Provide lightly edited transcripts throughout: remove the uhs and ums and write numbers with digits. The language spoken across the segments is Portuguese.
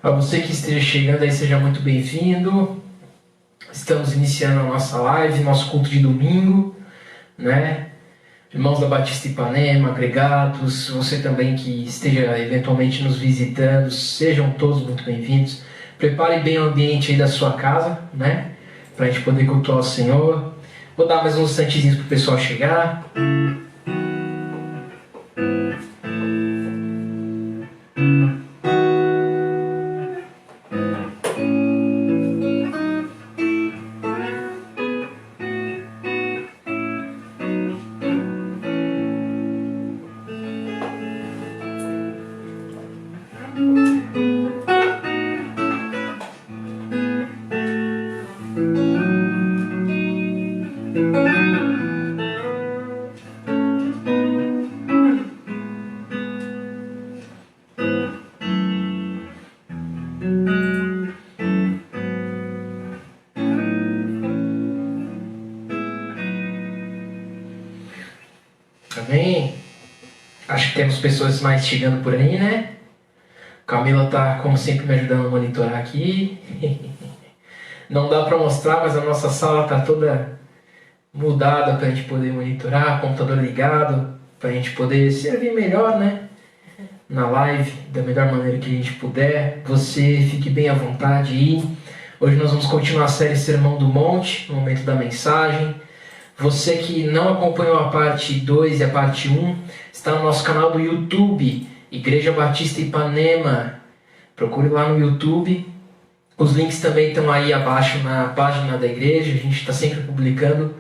Para você que esteja chegando aí, seja muito bem-vindo. Estamos iniciando a nossa live, nosso culto de domingo, né? Irmãos da Batista Ipanema, agregados, você também que esteja eventualmente nos visitando, sejam todos muito bem-vindos. Prepare bem o ambiente aí da sua casa, né? Para a gente poder cultuar o Senhor. Vou dar mais uns instantezinhos para o pessoal chegar. Amém? Acho que temos pessoas mais chegando por aí, né? Camila tá, como sempre, me ajudando a monitorar aqui. Não dá para mostrar, mas a nossa sala tá toda mudada para a gente poder monitorar, computador ligado, para a gente poder servir melhor, né? Na live, da melhor maneira que a gente puder. Você fique bem à vontade aí. Hoje nós vamos continuar a série Sermão do Monte, no momento da mensagem. Você que não acompanhou a parte 2 e a parte 1, está no nosso canal do YouTube, Igreja Batista Ipanema. Procure lá no YouTube. Os links também estão aí abaixo na página da igreja, a gente está sempre publicando.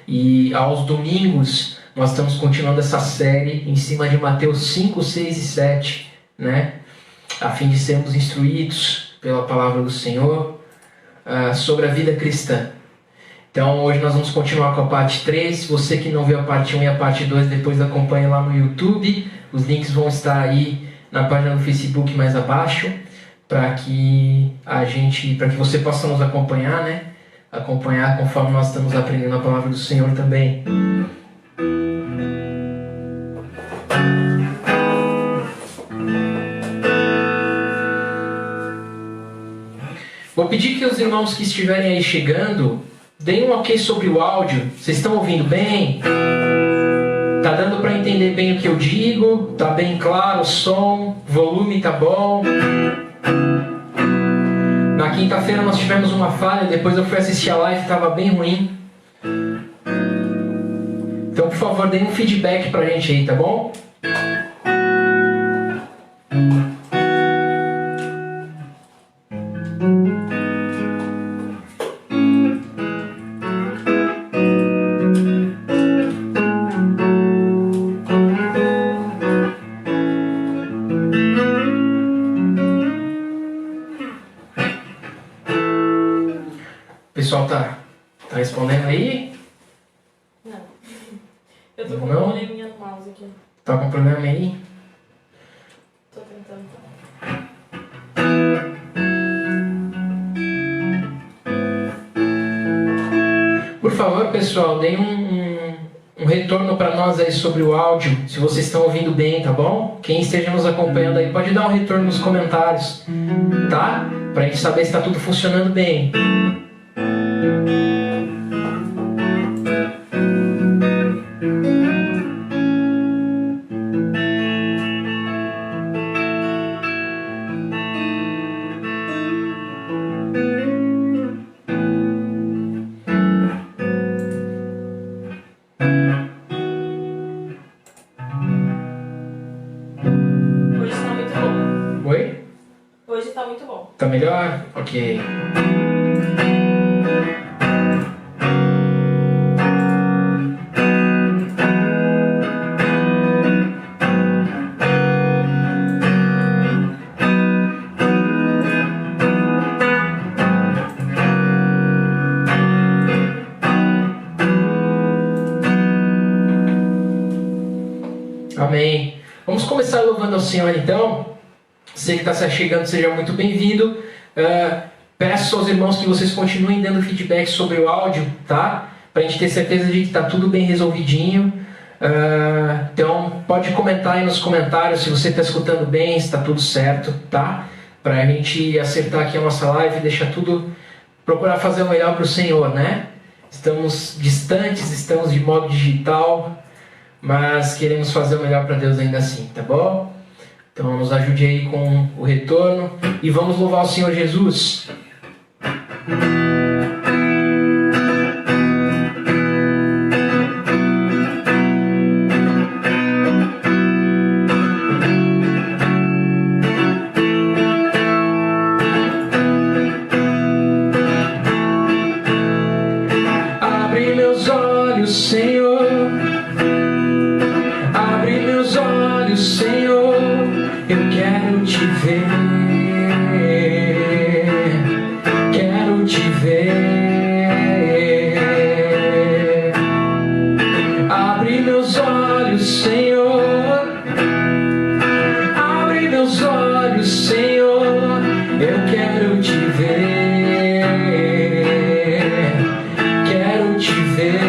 E aos domingos nós estamos continuando essa série em cima de Mateus 5, 6 e 7, né? A fim de sermos instruídos pela palavra do Senhor sobre a vida cristã. Então hoje nós vamos continuar com a parte 3. Você que não viu a parte 1 e a parte 2, depois acompanhe lá no YouTube. Os links vão estar aí na página do Facebook mais abaixo, para que você possa nos acompanhar, né? Acompanhar conforme nós estamos aprendendo a palavra do Senhor também. Vou pedir que os irmãos que estiverem aí chegando deem um ok sobre o áudio. Vocês estão ouvindo bem? Tá dando para entender bem o que eu digo? Tá bem claro o som? O volume tá bom? Na quinta-feira nós tivemos uma falha, depois eu fui assistir a live e estava bem ruim. Então, por favor, deem um feedback pra gente aí, tá bom? O pessoal tá respondendo aí? Não. Eu tô com um probleminha no mouse aqui. Tá com problema aí? Tô tentando. Por favor, pessoal, deem um retorno para nós aí sobre o áudio, se vocês estão ouvindo bem, tá bom? Quem esteja nos acompanhando aí, pode dar um retorno nos comentários, tá? Pra gente saber se está tudo funcionando bem. Hoje tá muito bom. Oi? Hoje tá muito bom. Tá melhor? Ok. Amém. Vamos começar louvando ao Senhor então. Você que está se chegando, seja muito bem-vindo. Peço aos irmãos que vocês continuem dando feedback sobre o áudio, tá? Para a gente ter certeza de que está tudo bem resolvidinho. Então pode comentar aí nos comentários se você está escutando bem, se está tudo certo, tá? Para a gente acertar aqui a nossa live e deixar tudo, procurar fazer o melhor para o Senhor, né? Estamos distantes, estamos de modo digital, mas queremos fazer o melhor para Deus ainda assim, tá bom? Então nos ajude aí com o retorno e vamos louvar o Senhor Jesus. Abre meus olhos, Senhor. Abre meus olhos, Senhor. Eu quero te ver, quero te ver. Abre meus olhos, Senhor. Abre meus olhos, Senhor. Eu quero te ver, quero te ver.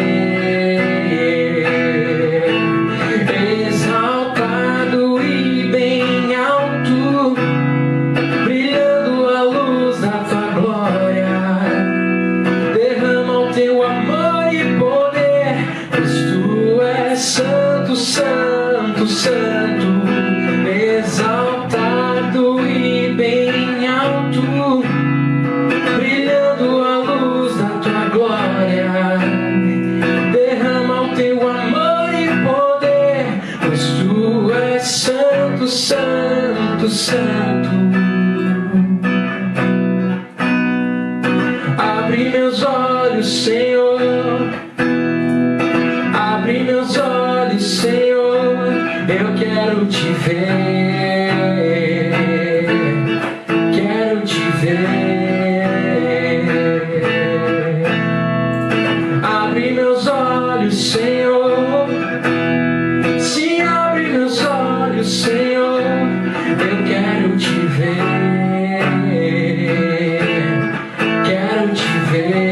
Santo, Santo, exaltado e bem alto, brilhando a luz da tua glória. Derrama o teu amor e poder, pois tu és santo, Santo, Santo. Abre meus olhos, Senhor. Abre meus olhos, Senhor, eu quero te ver, quero te ver. Abre meus olhos, Senhor, sim, abre meus olhos, Senhor, eu quero te ver, quero te ver.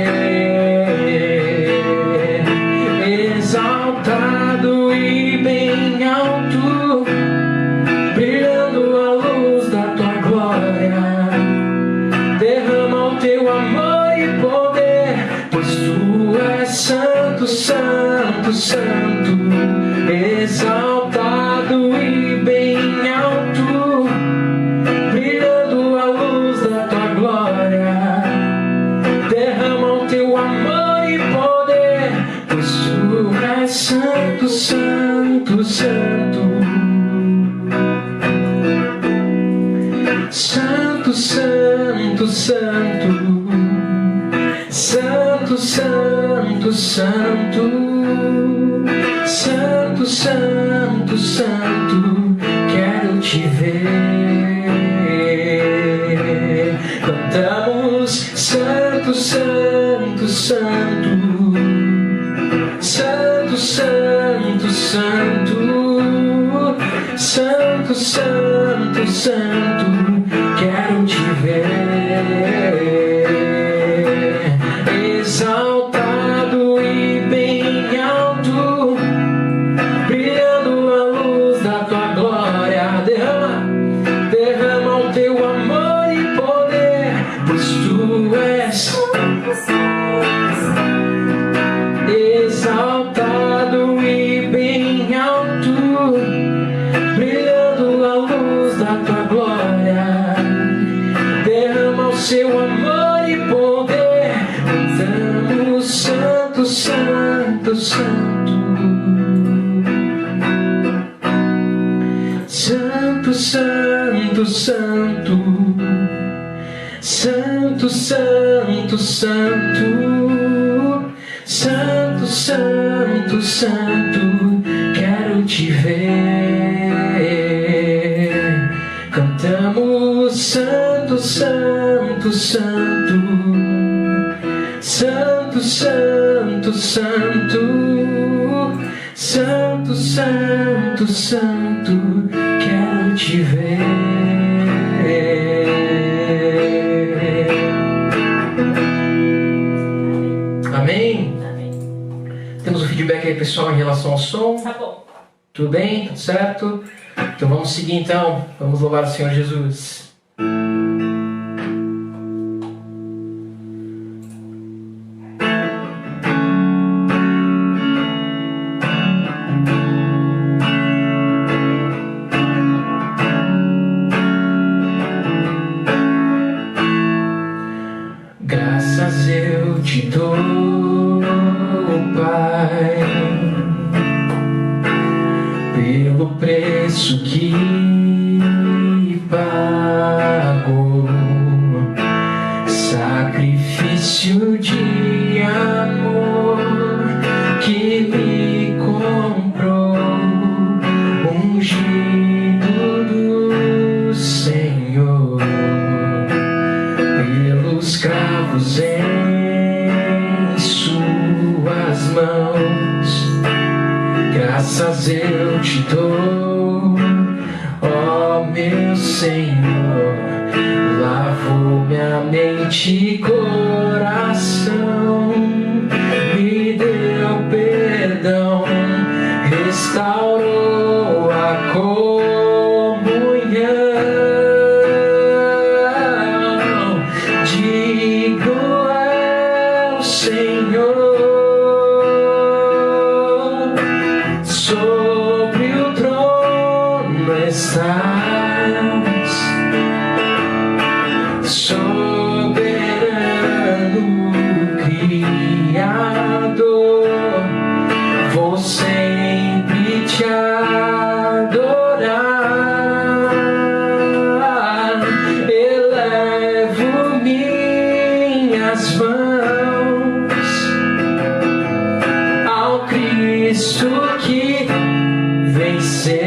Exaltado e bem alto, brilhando a luz da tua glória. Derrama o teu amor e poder, pois tu és santo, Santo, Santo. Exaltado e bem alto, brilhando a luz da tua glória. Derrama o teu amor e poder, pois tu és santo, Santo, Santo. Santo, Santo, Santo. Santo, Santo, Santo. Santo, Santo, Santo. Quero te ver. Cantamos Santo, Santo, Santo. Santo, Santo, Santo. Santo, Santo, Santo. Quero te ver. Exaltado e bem alto, brilhando a luz da tua glória. Derrama o teu amor e poder, pois tu és exaltado e bem alto, brilhando a luz da tua glória. Derrama o seu amor e poder. Cantamos Santo, Santo, Santo. Santo, Santo, Santo. Santo, santo, santo, santo, santo, santo, quero te ver. Cantamos santo, santo, santo, santo, santo, santo, santo, santo, santo, quero te ver. Amém? Amém. Temos um feedback aí, pessoal, em relação ao som? Tá bom. Tudo bem? Tudo certo? Então vamos seguir então. Vamos louvar o Senhor Jesus. Graças eu te dou, Pai, pelo preço que pagou, sacrifício de amor que me comprou, ungido do Senhor, pelos cravos em suas mãos. Graças eu te dou, ó meu Senhor, lavou minha mente e coração, me deu perdão, restaurou a comunhão. Digno é o Senhor, sobre o trono estás, soberano Criador, vou sempre te adorar, elevo minhas mãos ao Cristo que venceu,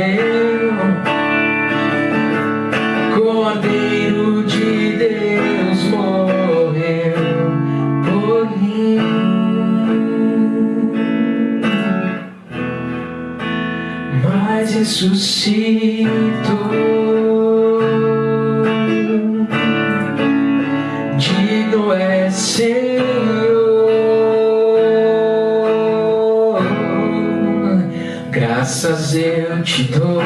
Cordeiro de Deus morreu por mim, mas ressuscitou. Digno é Senhor, graças eu te dou,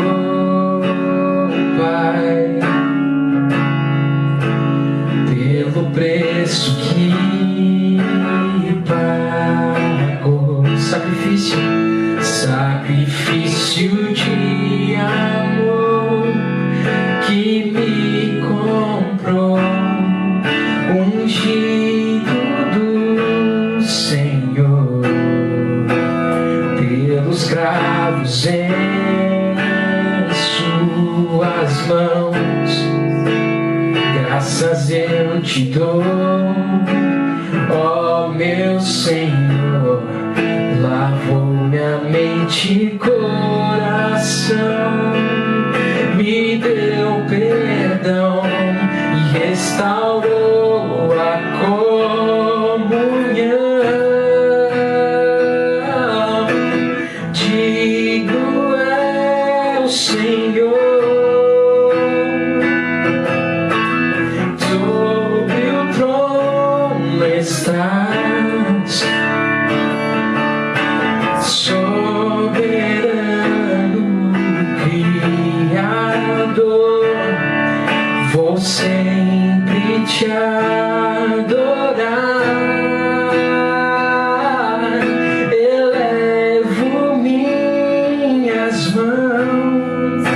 Pai, pelo preço que pagou, sacrifício de amor que me comprou, ungido do Senhor, pelos cravos em suas mãos. Graças eu te dou, ó meu Senhor, lavou minha mente e coração, me deu perdão e restaurou a comunhão. Digno é o Senhor, sobre o trono estás, soberano Criador, vou sempre te adorar, elevo minhas mãos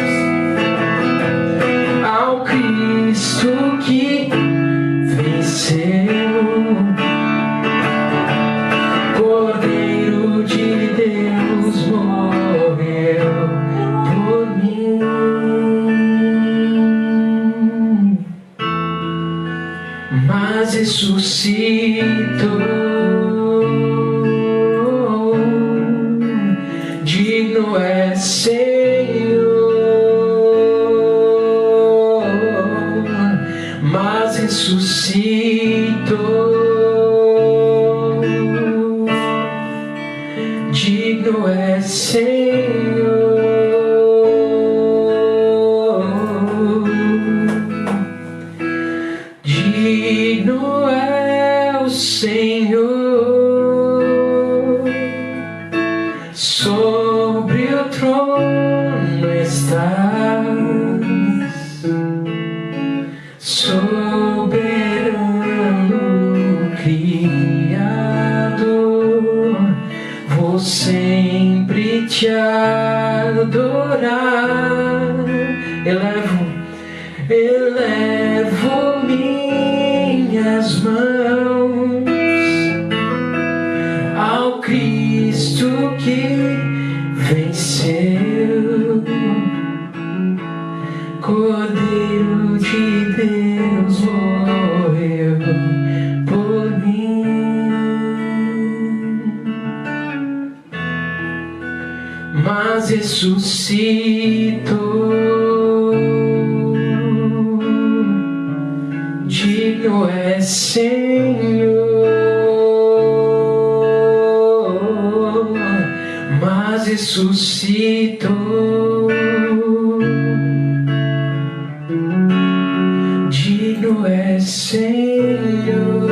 ao Cristo que venceu, Cordeiro de Deus morreu por mim. ressuscitou. Digno é Senhor, mas ressuscitou. Digno é Senhor, digno é o Senhor, sobre o trono estás, soberano Criador, vou sempre te adorar. Elevo minhas mãos ao Cristo que venceu, Cordeiro de Deus morreu por mim, mas ressuscitou. Digno é Senhor, mas ressuscitou. Digno é Senhor.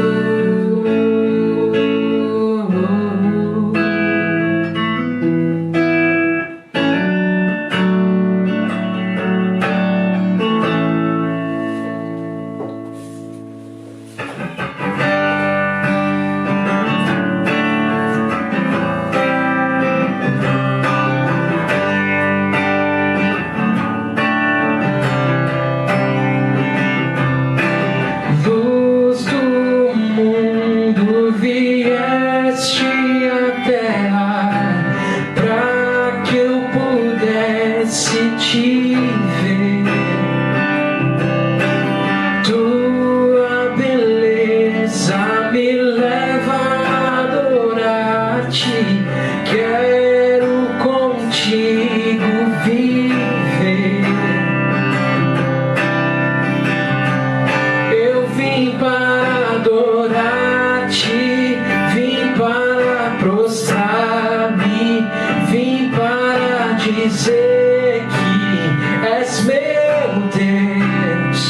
Dizer que és meu Deus,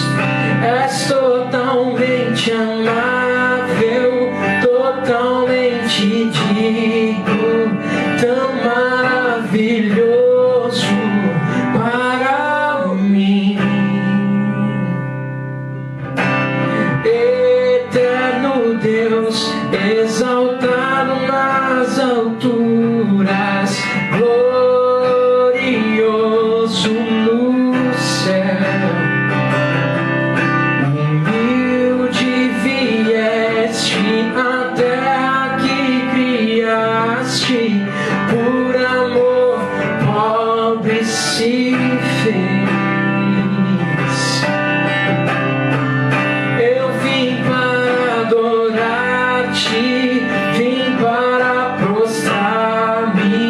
és totalmente amável, totalmente digno, tão maravilhoso para mim. Eterno Deus, exaltado nas alturas, glorioso no céu, humilde vieste à terra que criaste, por amor pobre se fez. Eu vim para adorar-te, vim para prostrar-me,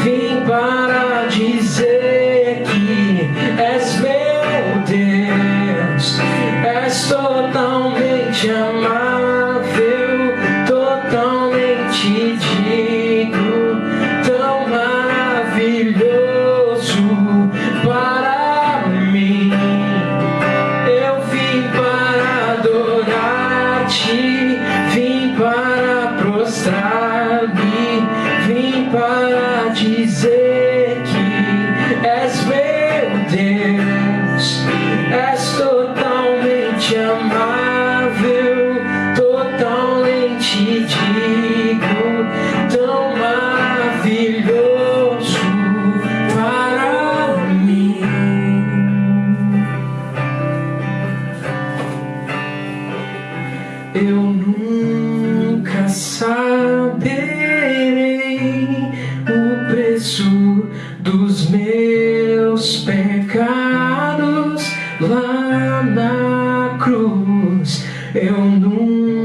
vim para dizer que és meu Deus, és totalmente amável, totalmente digno, tão maravilhoso para mim. Eu vim para adorar-te, vim para prostrar-me, vim para dizer que és meu Deus, és totalmente amável, totalmente digno, tão maravilhoso para mim. Eu nunca saberei o preço dos meus pecados lá na cruz. Eu nunca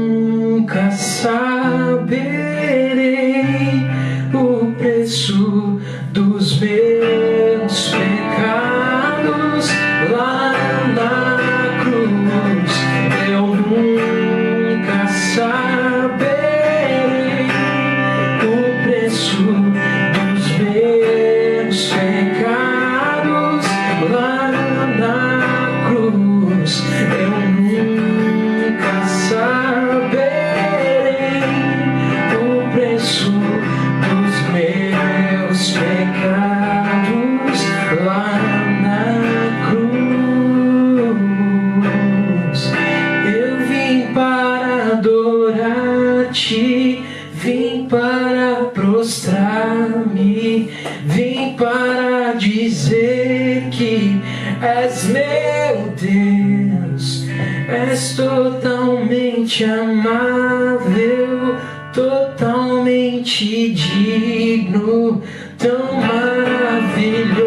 meu Deus, és totalmente amável, totalmente digno, tão maravilhoso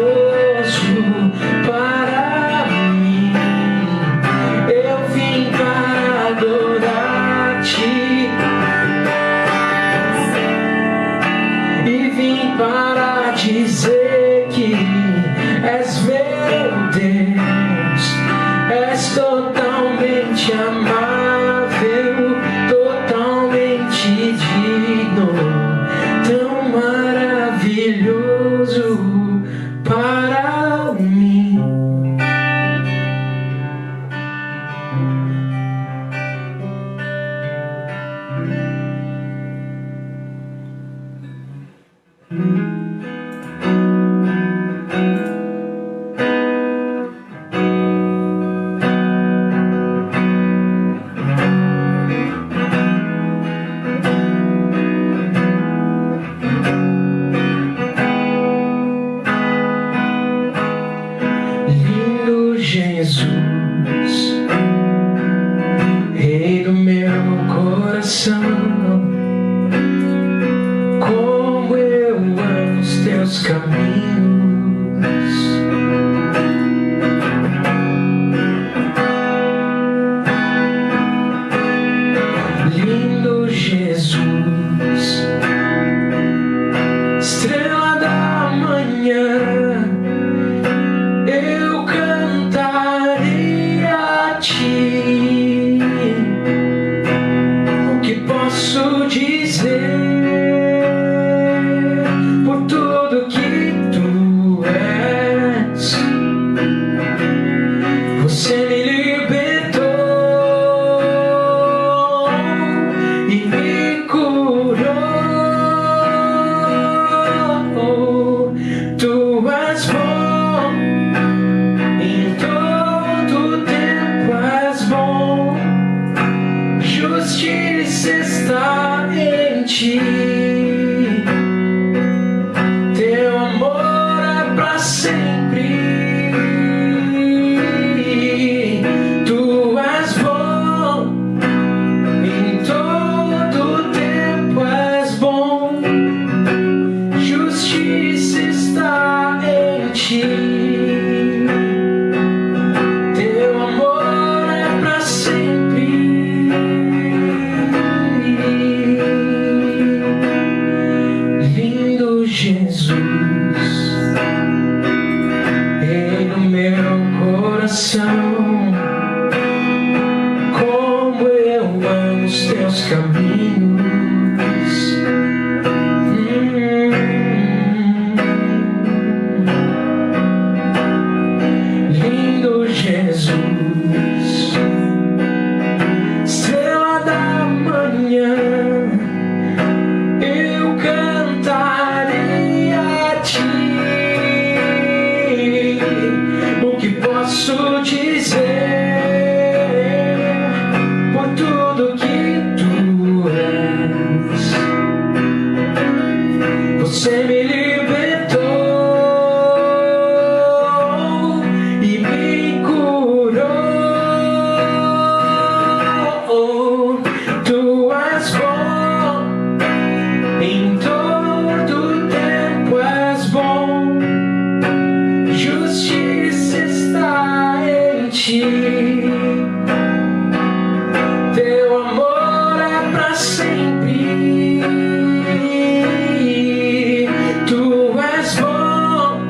para mim. Eu vim para adorar-te e vim para dizer que és meu Deus, és totalmente amável, totalmente digno, tão maravilhoso para mim. Lindo Jesus, Rei do meu coração, como eu amo os teus caminhos. Lindo Jesus, estrela da manhã, eu cantarei a ti. O que posso dizer por tudo que tu és? Você me libertou e me curou. Tu és bom, em todo tempo és bom, justiça está em ti, teu amor é pra sempre. Tu és bom, em todo tempo és bom, justiça está em ti. Teu amor é pra sempre. Lindo Jesus, Rei do meu coração, como eu amo os teus caminhos. Lindo Jesus, estrela da manhã, eu cantarei a ti. O que posso dizer por tudo que tu és? Você me libertou e me curou. Tu és bom, em todo tempo és bom, justiça está em ti, teu amor é pra sempre. Tu és bom,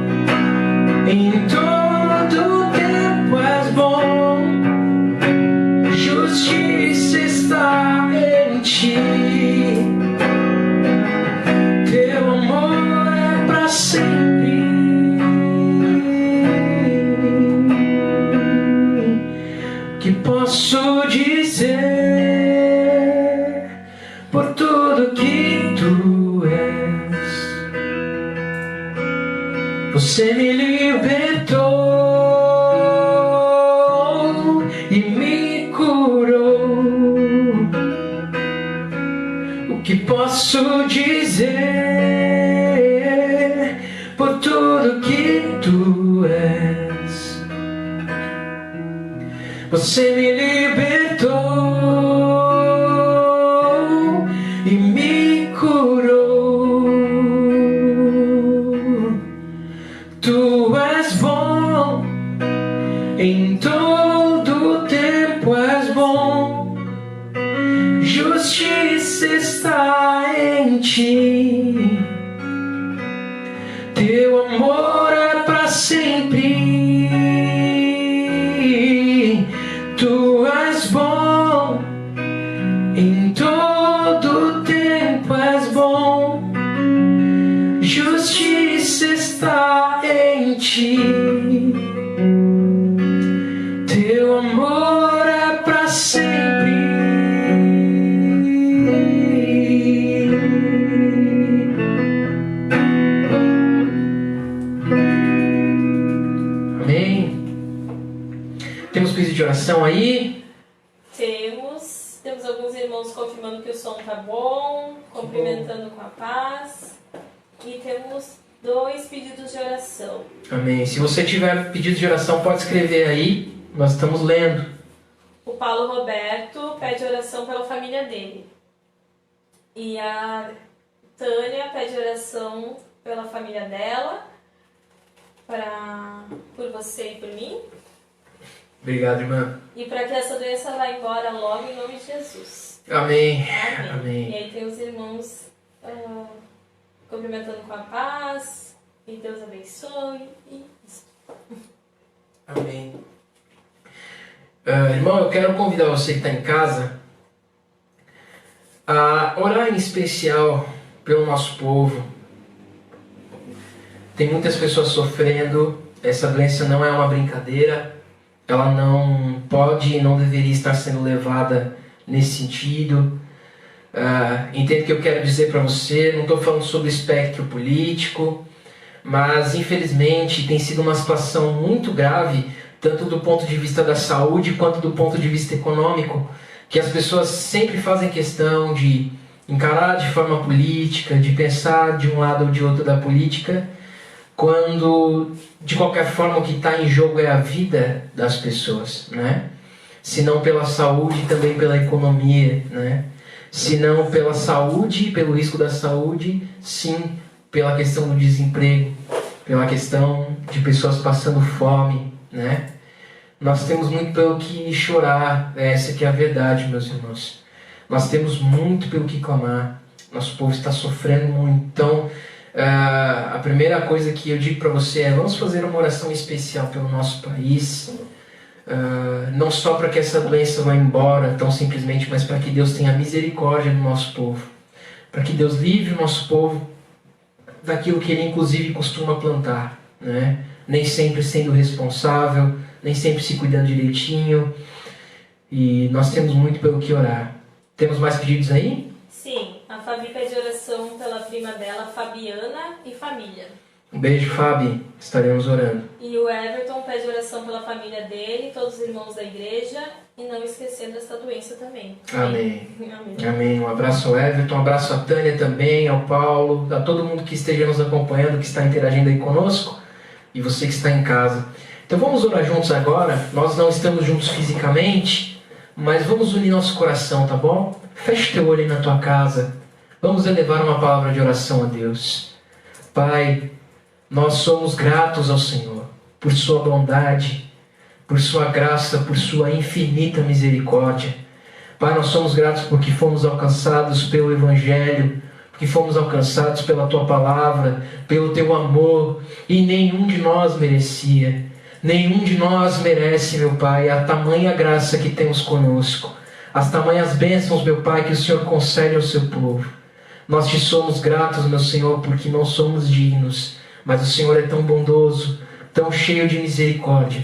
em todo tempo és bom, justiça está em ti, teu amor é pra sempre. Que posso dizer por tudo que tu és? Você me libertou e me curou. O que posso dizer por tudo que tu és? Você me libertou e me curou. Tu és bom, em todo tempo és bom. Justiça está em ti. Teu amor é para sempre. Tu és bom, em todo tempo és bom. Justiça está em ti. Teu amor é para sempre. Temos pedido de oração aí? Temos alguns irmãos confirmando que o som tá bom, cumprimentando com a paz. E temos 2 pedidos de oração. Amém. Se você tiver pedido de oração, pode escrever aí. Nós estamos lendo. O Paulo Roberto pede oração pela família dele. E a Tânia pede oração pela família dela, por você e por mim. Obrigado, irmã. E para que essa doença vá embora logo em nome de Jesus. Amém. Amém. Amém. E aí tem os irmãos cumprimentando com a paz. E Deus abençoe. E isso. Amém. Irmão, eu quero convidar você que está em casa a orar em especial pelo nosso povo. Tem muitas pessoas sofrendo. Essa doença não é uma brincadeira. Ela não pode e não deveria estar sendo levada nesse sentido. Entendo o que eu quero dizer para você. Não estou falando sobre o espectro político, mas infelizmente tem sido uma situação muito grave, tanto do ponto de vista da saúde quanto do ponto de vista econômico, que as pessoas sempre fazem questão de encarar de forma política, de pensar de um lado ou de outro da política, quando de qualquer forma o que está em jogo é a vida das pessoas, né? Se não pela saúde, também pela economia, né? Se não pela saúde, pelo risco da saúde, sim pela questão do desemprego, pela questão de pessoas passando fome, né? Nós temos muito pelo que chorar, essa que é a verdade, meus irmãos. Nós temos muito pelo que clamar, nosso povo está sofrendo muito. Então, a primeira coisa que eu digo para você é: vamos fazer uma oração especial pelo nosso país, não só para que essa doença vá embora tão simplesmente, mas para que Deus tenha misericórdia do nosso povo, para que Deus livre o nosso povo daquilo que Ele inclusive costuma plantar, né? Nem sempre sendo responsável, nem sempre se cuidando direitinho, e nós temos muito pelo que orar. Temos mais pedidos aí? Sim, a Fabi pede oração pela prima dela, Fabiana, e família. Um beijo, Fabi. Estaremos orando. E o Everton pede oração pela família dele, todos os irmãos da igreja, e não esquecendo essa doença também. Amém. Amém. Amém. Um abraço ao Everton, um abraço à Tânia também, ao Paulo, a todo mundo que esteja nos acompanhando, que está interagindo aí conosco, e você que está em casa. Então vamos orar juntos agora. Nós não estamos juntos fisicamente, mas vamos unir nosso coração, tá bom? Feche teu olho aí na tua casa. Vamos elevar uma palavra de oração a Deus. Pai, nós somos gratos ao Senhor por sua bondade, por sua graça, por sua infinita misericórdia. Pai, nós somos gratos porque fomos alcançados pelo Evangelho, porque fomos alcançados pela tua palavra, pelo teu amor, e nenhum de nós merecia. Nenhum de nós merece, meu Pai, a tamanha graça que temos conosco, as tamanhas bênçãos, meu Pai, que o Senhor concede ao seu povo. Nós te somos gratos, meu Senhor, porque não somos dignos, mas o Senhor é tão bondoso, tão cheio de misericórdia.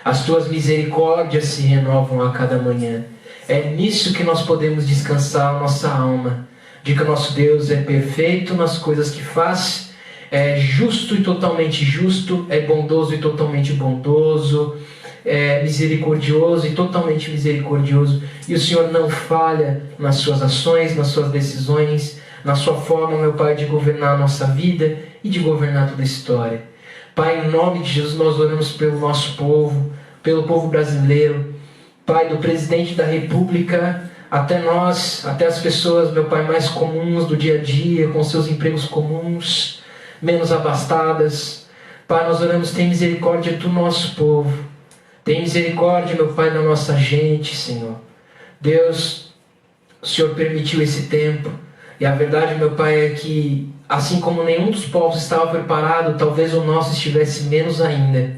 As tuas misericórdias se renovam a cada manhã. É nisso que nós podemos descansar a nossa alma, de que o nosso Deus é perfeito nas coisas que faz, é justo e totalmente justo, é bondoso e totalmente bondoso, é misericordioso e totalmente misericordioso. E o Senhor não falha nas suas ações, nas suas decisões, na sua forma, meu Pai, de governar a nossa vida e de governar toda a história. Pai, em nome de Jesus, nós oramos pelo nosso povo, pelo povo brasileiro, Pai, do presidente da República, até nós, até as pessoas, meu Pai, mais comuns do dia a dia, com seus empregos comuns, menos abastadas. Pai, nós oramos, tem misericórdia do nosso povo. Tem misericórdia, meu Pai, da nossa gente, Senhor. Deus, o Senhor permitiu esse tempo. E a verdade, meu Pai, é que, assim como nenhum dos povos estava preparado, talvez o nosso estivesse menos ainda.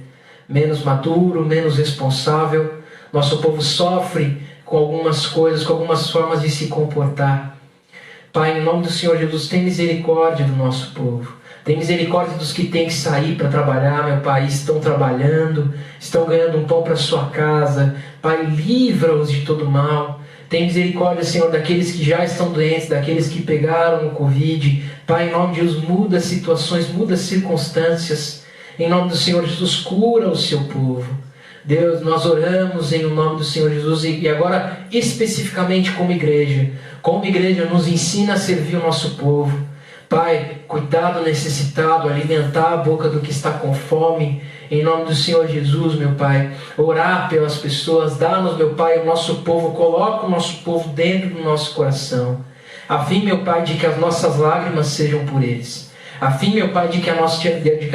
Menos maduro, menos responsável. Nosso povo sofre com algumas coisas, com algumas formas de se comportar. Pai, em nome do Senhor Jesus, tem misericórdia do nosso povo. Tem misericórdia dos que têm que sair para trabalhar, meu Pai, estão trabalhando, estão ganhando um pão para sua casa. Pai, livra-os de todo mal. Tem misericórdia, Senhor, daqueles que já estão doentes, daqueles que pegaram o Covid. Pai, em nome de Deus, muda as situações, muda as circunstâncias. Em nome do Senhor Jesus, cura o seu povo. Deus, nós oramos em nome do Senhor Jesus e agora especificamente como igreja. Como igreja, nos ensina a servir o nosso povo. Pai, cuidar do necessitado, alimentar a boca do que está com fome. Em nome do Senhor Jesus, meu Pai. Orar pelas pessoas, dá-nos, meu Pai, o nosso povo. Coloca o nosso povo dentro do nosso coração. A fim, meu Pai, de que as nossas lágrimas sejam por eles. A fim, meu Pai, de que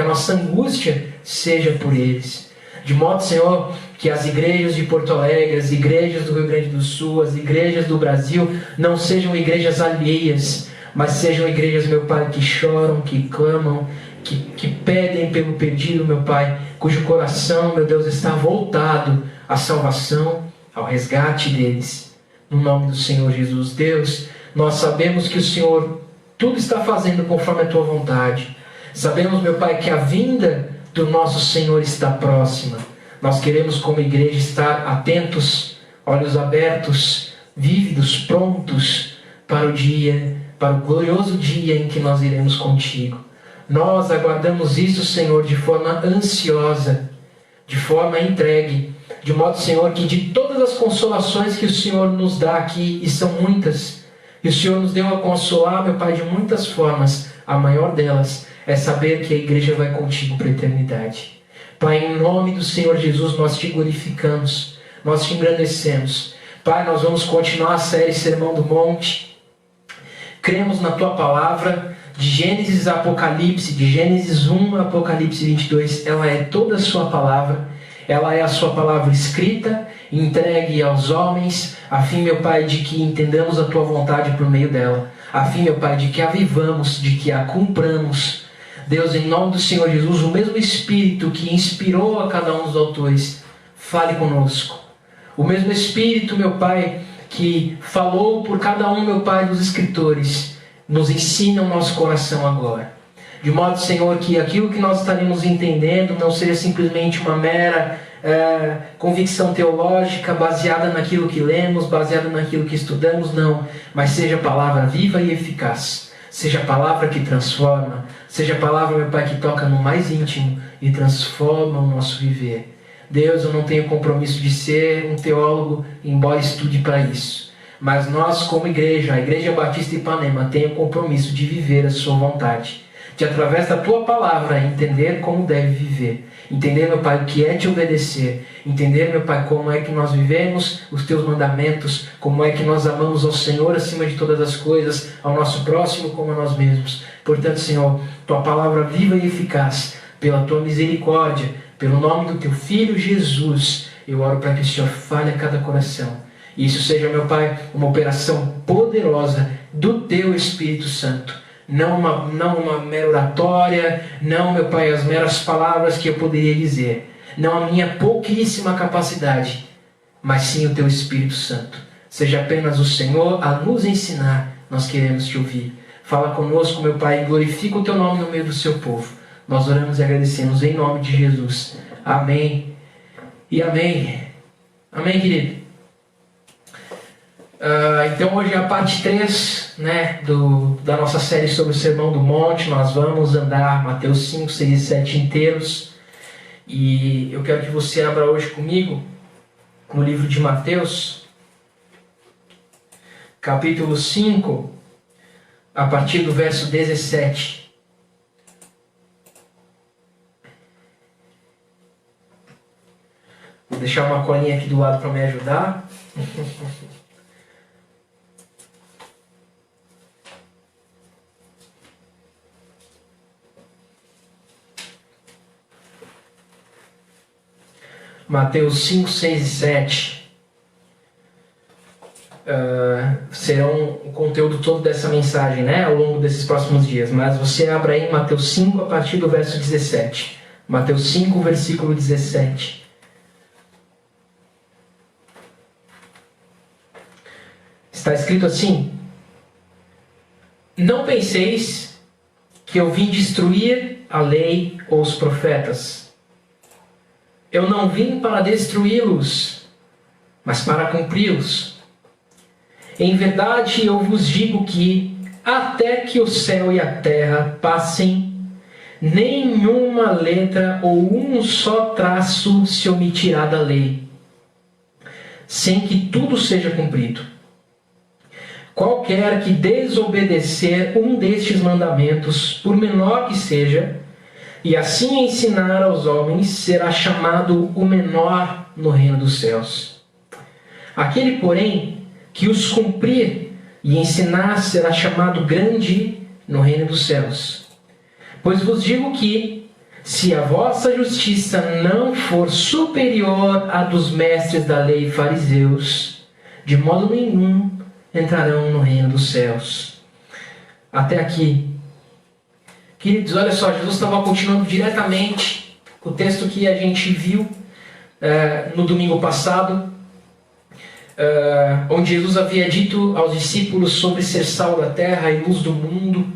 a nossa angústia seja por eles. De modo, Senhor, que as igrejas de Porto Alegre, as igrejas do Rio Grande do Sul, as igrejas do Brasil, não sejam igrejas alheias, mas sejam igrejas, meu Pai, que choram, que clamam, que pedem pelo perdido, meu Pai, cujo coração, meu Deus, está voltado à salvação, ao resgate deles. No nome do Senhor Jesus. Deus, nós sabemos que o Senhor tudo está fazendo conforme a Tua vontade. Sabemos, meu Pai, que a vinda do nosso Senhor está próxima. Nós queremos, como igreja, estar atentos, olhos abertos, vívidos, prontos para o dia, para o glorioso dia em que nós iremos contigo. Nós aguardamos isso, Senhor, de forma ansiosa, de forma entregue, de modo, Senhor, que de todas as consolações que o Senhor nos dá aqui, e são muitas, e o Senhor nos deu a consolar, meu Pai, de muitas formas, a maior delas é saber que a igreja vai contigo para a eternidade. Pai, em nome do Senhor Jesus, nós te glorificamos, nós te engrandecemos. Pai, nós vamos continuar a série Sermão do Monte. Cremos na Tua palavra, de Gênesis a Apocalipse, de Gênesis 1 a Apocalipse 22. Ela é toda a Sua palavra, ela é a Sua palavra escrita, entregue aos homens, a fim, meu Pai, de que entendamos a Tua vontade por meio dela. A fim, meu Pai, de que a vivamos, de que a cumpramos. Deus, em nome do Senhor Jesus, o mesmo Espírito que inspirou a cada um dos autores, fale conosco. O mesmo Espírito, meu Pai, que falou por cada um, meu Pai, dos escritores, nos ensina o nosso coração agora. De modo, Senhor, que aquilo que nós estaremos entendendo não seja simplesmente uma mera convicção teológica baseada naquilo que lemos, baseada naquilo que estudamos, não. Mas seja palavra viva e eficaz. Seja a palavra que transforma, seja a palavra, meu Pai, que toca no mais íntimo e transforma o nosso viver. Deus, eu não tenho compromisso de ser um teólogo, embora estude para isso. Mas nós, como igreja, a Igreja Batista Ipanema, tem o compromisso de viver a Sua vontade. De, através da Tua palavra, entender como deve viver. Entender, meu Pai, o que é te obedecer. Entender, meu Pai, como é que nós vivemos os Teus mandamentos. Como é que nós amamos ao Senhor acima de todas as coisas. Ao nosso próximo como a nós mesmos. Portanto, Senhor, Tua palavra viva e eficaz. Pela Tua misericórdia. Pelo nome do Teu Filho Jesus. Eu oro para que o Senhor fale a cada coração. E isso seja, meu Pai, uma operação poderosa do Teu Espírito Santo. Não uma mera oratória, não, meu Pai, as meras palavras que eu poderia dizer. Não a minha pouquíssima capacidade, mas sim o Teu Espírito Santo. Seja apenas o Senhor a nos ensinar, nós queremos Te ouvir. Fala conosco, meu Pai, e glorifica o Teu nome no meio do Seu povo. Nós oramos e agradecemos em nome de Jesus. Amém e amém. Amém, querido? Então hoje é a parte 3, né, da nossa série sobre o Sermão do Monte. Nós vamos andar Mateus 5, 6 e 7 inteiros. E eu quero que você abra hoje comigo no livro de Mateus, capítulo 5, a partir do verso 17. Vou deixar uma colinha aqui do lado para me ajudar. Mateus 5, 6 e 7 serão o conteúdo todo dessa mensagem, né, ao longo desses próximos dias. Mas você abra aí em Mateus 5 a partir do verso 17. Mateus 5, versículo 17. Está escrito assim: não penseis que eu vim destruir a lei ou os profetas. Eu não vim para destruí-los, mas para cumpri-los. Em verdade eu vos digo que, até que o céu e a terra passem, nenhuma letra ou um só traço se omitirá da lei, sem que tudo seja cumprido. Qualquer que desobedecer um destes mandamentos, por menor que seja, e assim ensinar aos homens, será chamado o menor no reino dos céus. Aquele, porém, que os cumprir e ensinar, será chamado grande no reino dos céus. Pois vos digo que, se a vossa justiça não for superior à dos mestres da lei e fariseus, de modo nenhum entrarão no reino dos céus. Até aqui. Queridos, olha só, Jesus estava continuando diretamente o texto que a gente viu no domingo passado, onde Jesus havia dito aos discípulos sobre ser sal da terra e luz do mundo,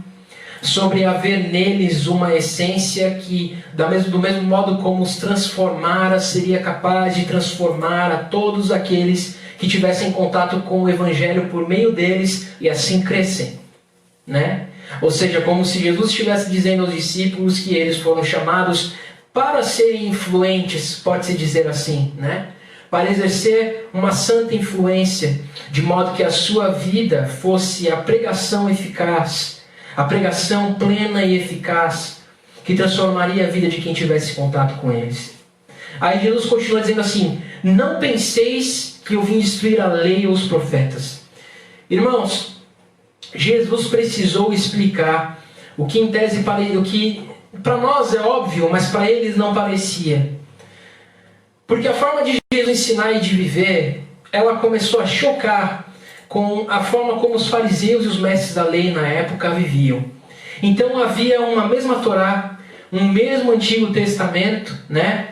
sobre haver neles uma essência que, do mesmo modo como os transformara, seria capaz de transformar a todos aqueles que tivessem contato com o Evangelho por meio deles e assim crescem, né? Ou seja, como se Jesus estivesse dizendo aos discípulos que eles foram chamados para serem influentes, pode-se dizer assim, né? Para exercer uma santa influência, de modo que a sua vida fosse a pregação eficaz, a pregação plena e eficaz, que transformaria a vida de quem tivesse contato com eles. Aí Jesus continua dizendo assim: não penseis que eu vim destruir a lei ou os profetas. Irmãos, Jesus precisou explicar o que em tese o que para nós é óbvio, mas para eles não parecia. Porque a forma de Jesus ensinar e de viver, ela começou a chocar com a forma como os fariseus e os mestres da lei na época viviam. Então havia uma mesma Torá, um mesmo Antigo Testamento, né?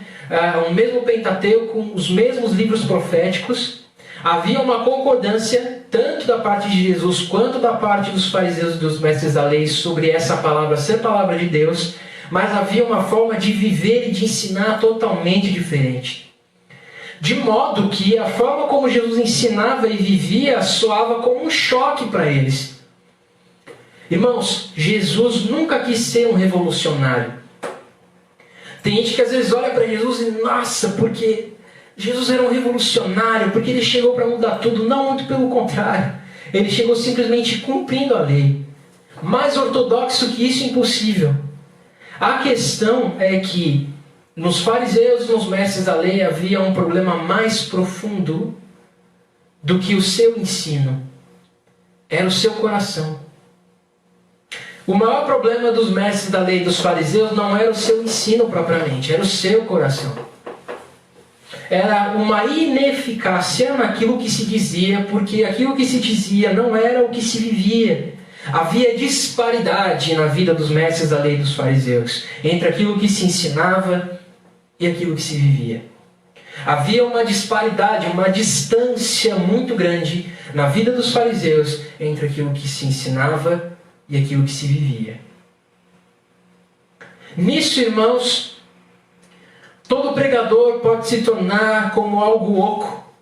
Um mesmo Pentateuco, os mesmos livros proféticos. Havia uma concordância, tanto da parte de Jesus quanto da parte dos fariseus e dos mestres da lei, sobre essa palavra ser palavra de Deus, mas havia uma forma de viver e de ensinar totalmente diferente. De modo que a forma como Jesus ensinava e vivia soava como um choque para eles. Irmãos, Jesus nunca quis ser um revolucionário. Tem gente que às vezes olha para Jesus e, nossa, porque Jesus era um revolucionário, porque ele chegou para mudar tudo. Não, muito pelo contrário. Ele chegou simplesmente cumprindo a lei. Mais ortodoxo que isso, impossível. A questão é que nos fariseus e nos mestres da lei havia um problema mais profundo do que o seu ensino. Era o seu coração. O maior problema dos mestres da lei e dos fariseus não era o seu ensino propriamente, era o seu coração. Era uma ineficácia naquilo que se dizia, porque aquilo que se dizia não era o que se vivia. Havia disparidade na vida dos mestres da lei e dos fariseus, entre aquilo que se ensinava e aquilo que se vivia. Havia uma disparidade, uma distância muito grande na vida dos fariseus entre aquilo que se ensinava e aquilo que se vivia. Nisso, irmãos, todo pregador pode se tornar como algo oco,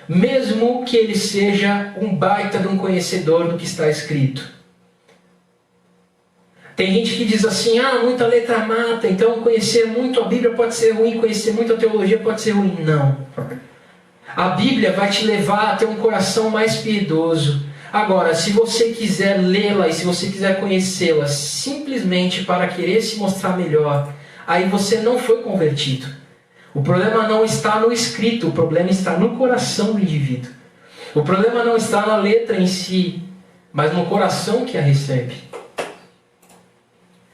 mesmo que ele seja um baita de um conhecedor do que está escrito. Tem gente que diz assim, muita letra mata, então conhecer muito a Bíblia pode ser ruim, conhecer muito a teologia pode ser ruim. Não. A Bíblia vai te levar a ter um coração mais piedoso. Agora, se você quiser lê-la e se você quiser conhecê-la simplesmente para querer se mostrar melhor, aí você não foi convertido. O problema não está no escrito, o problema está no coração do indivíduo. O problema não está na letra em si, mas no coração que a recebe.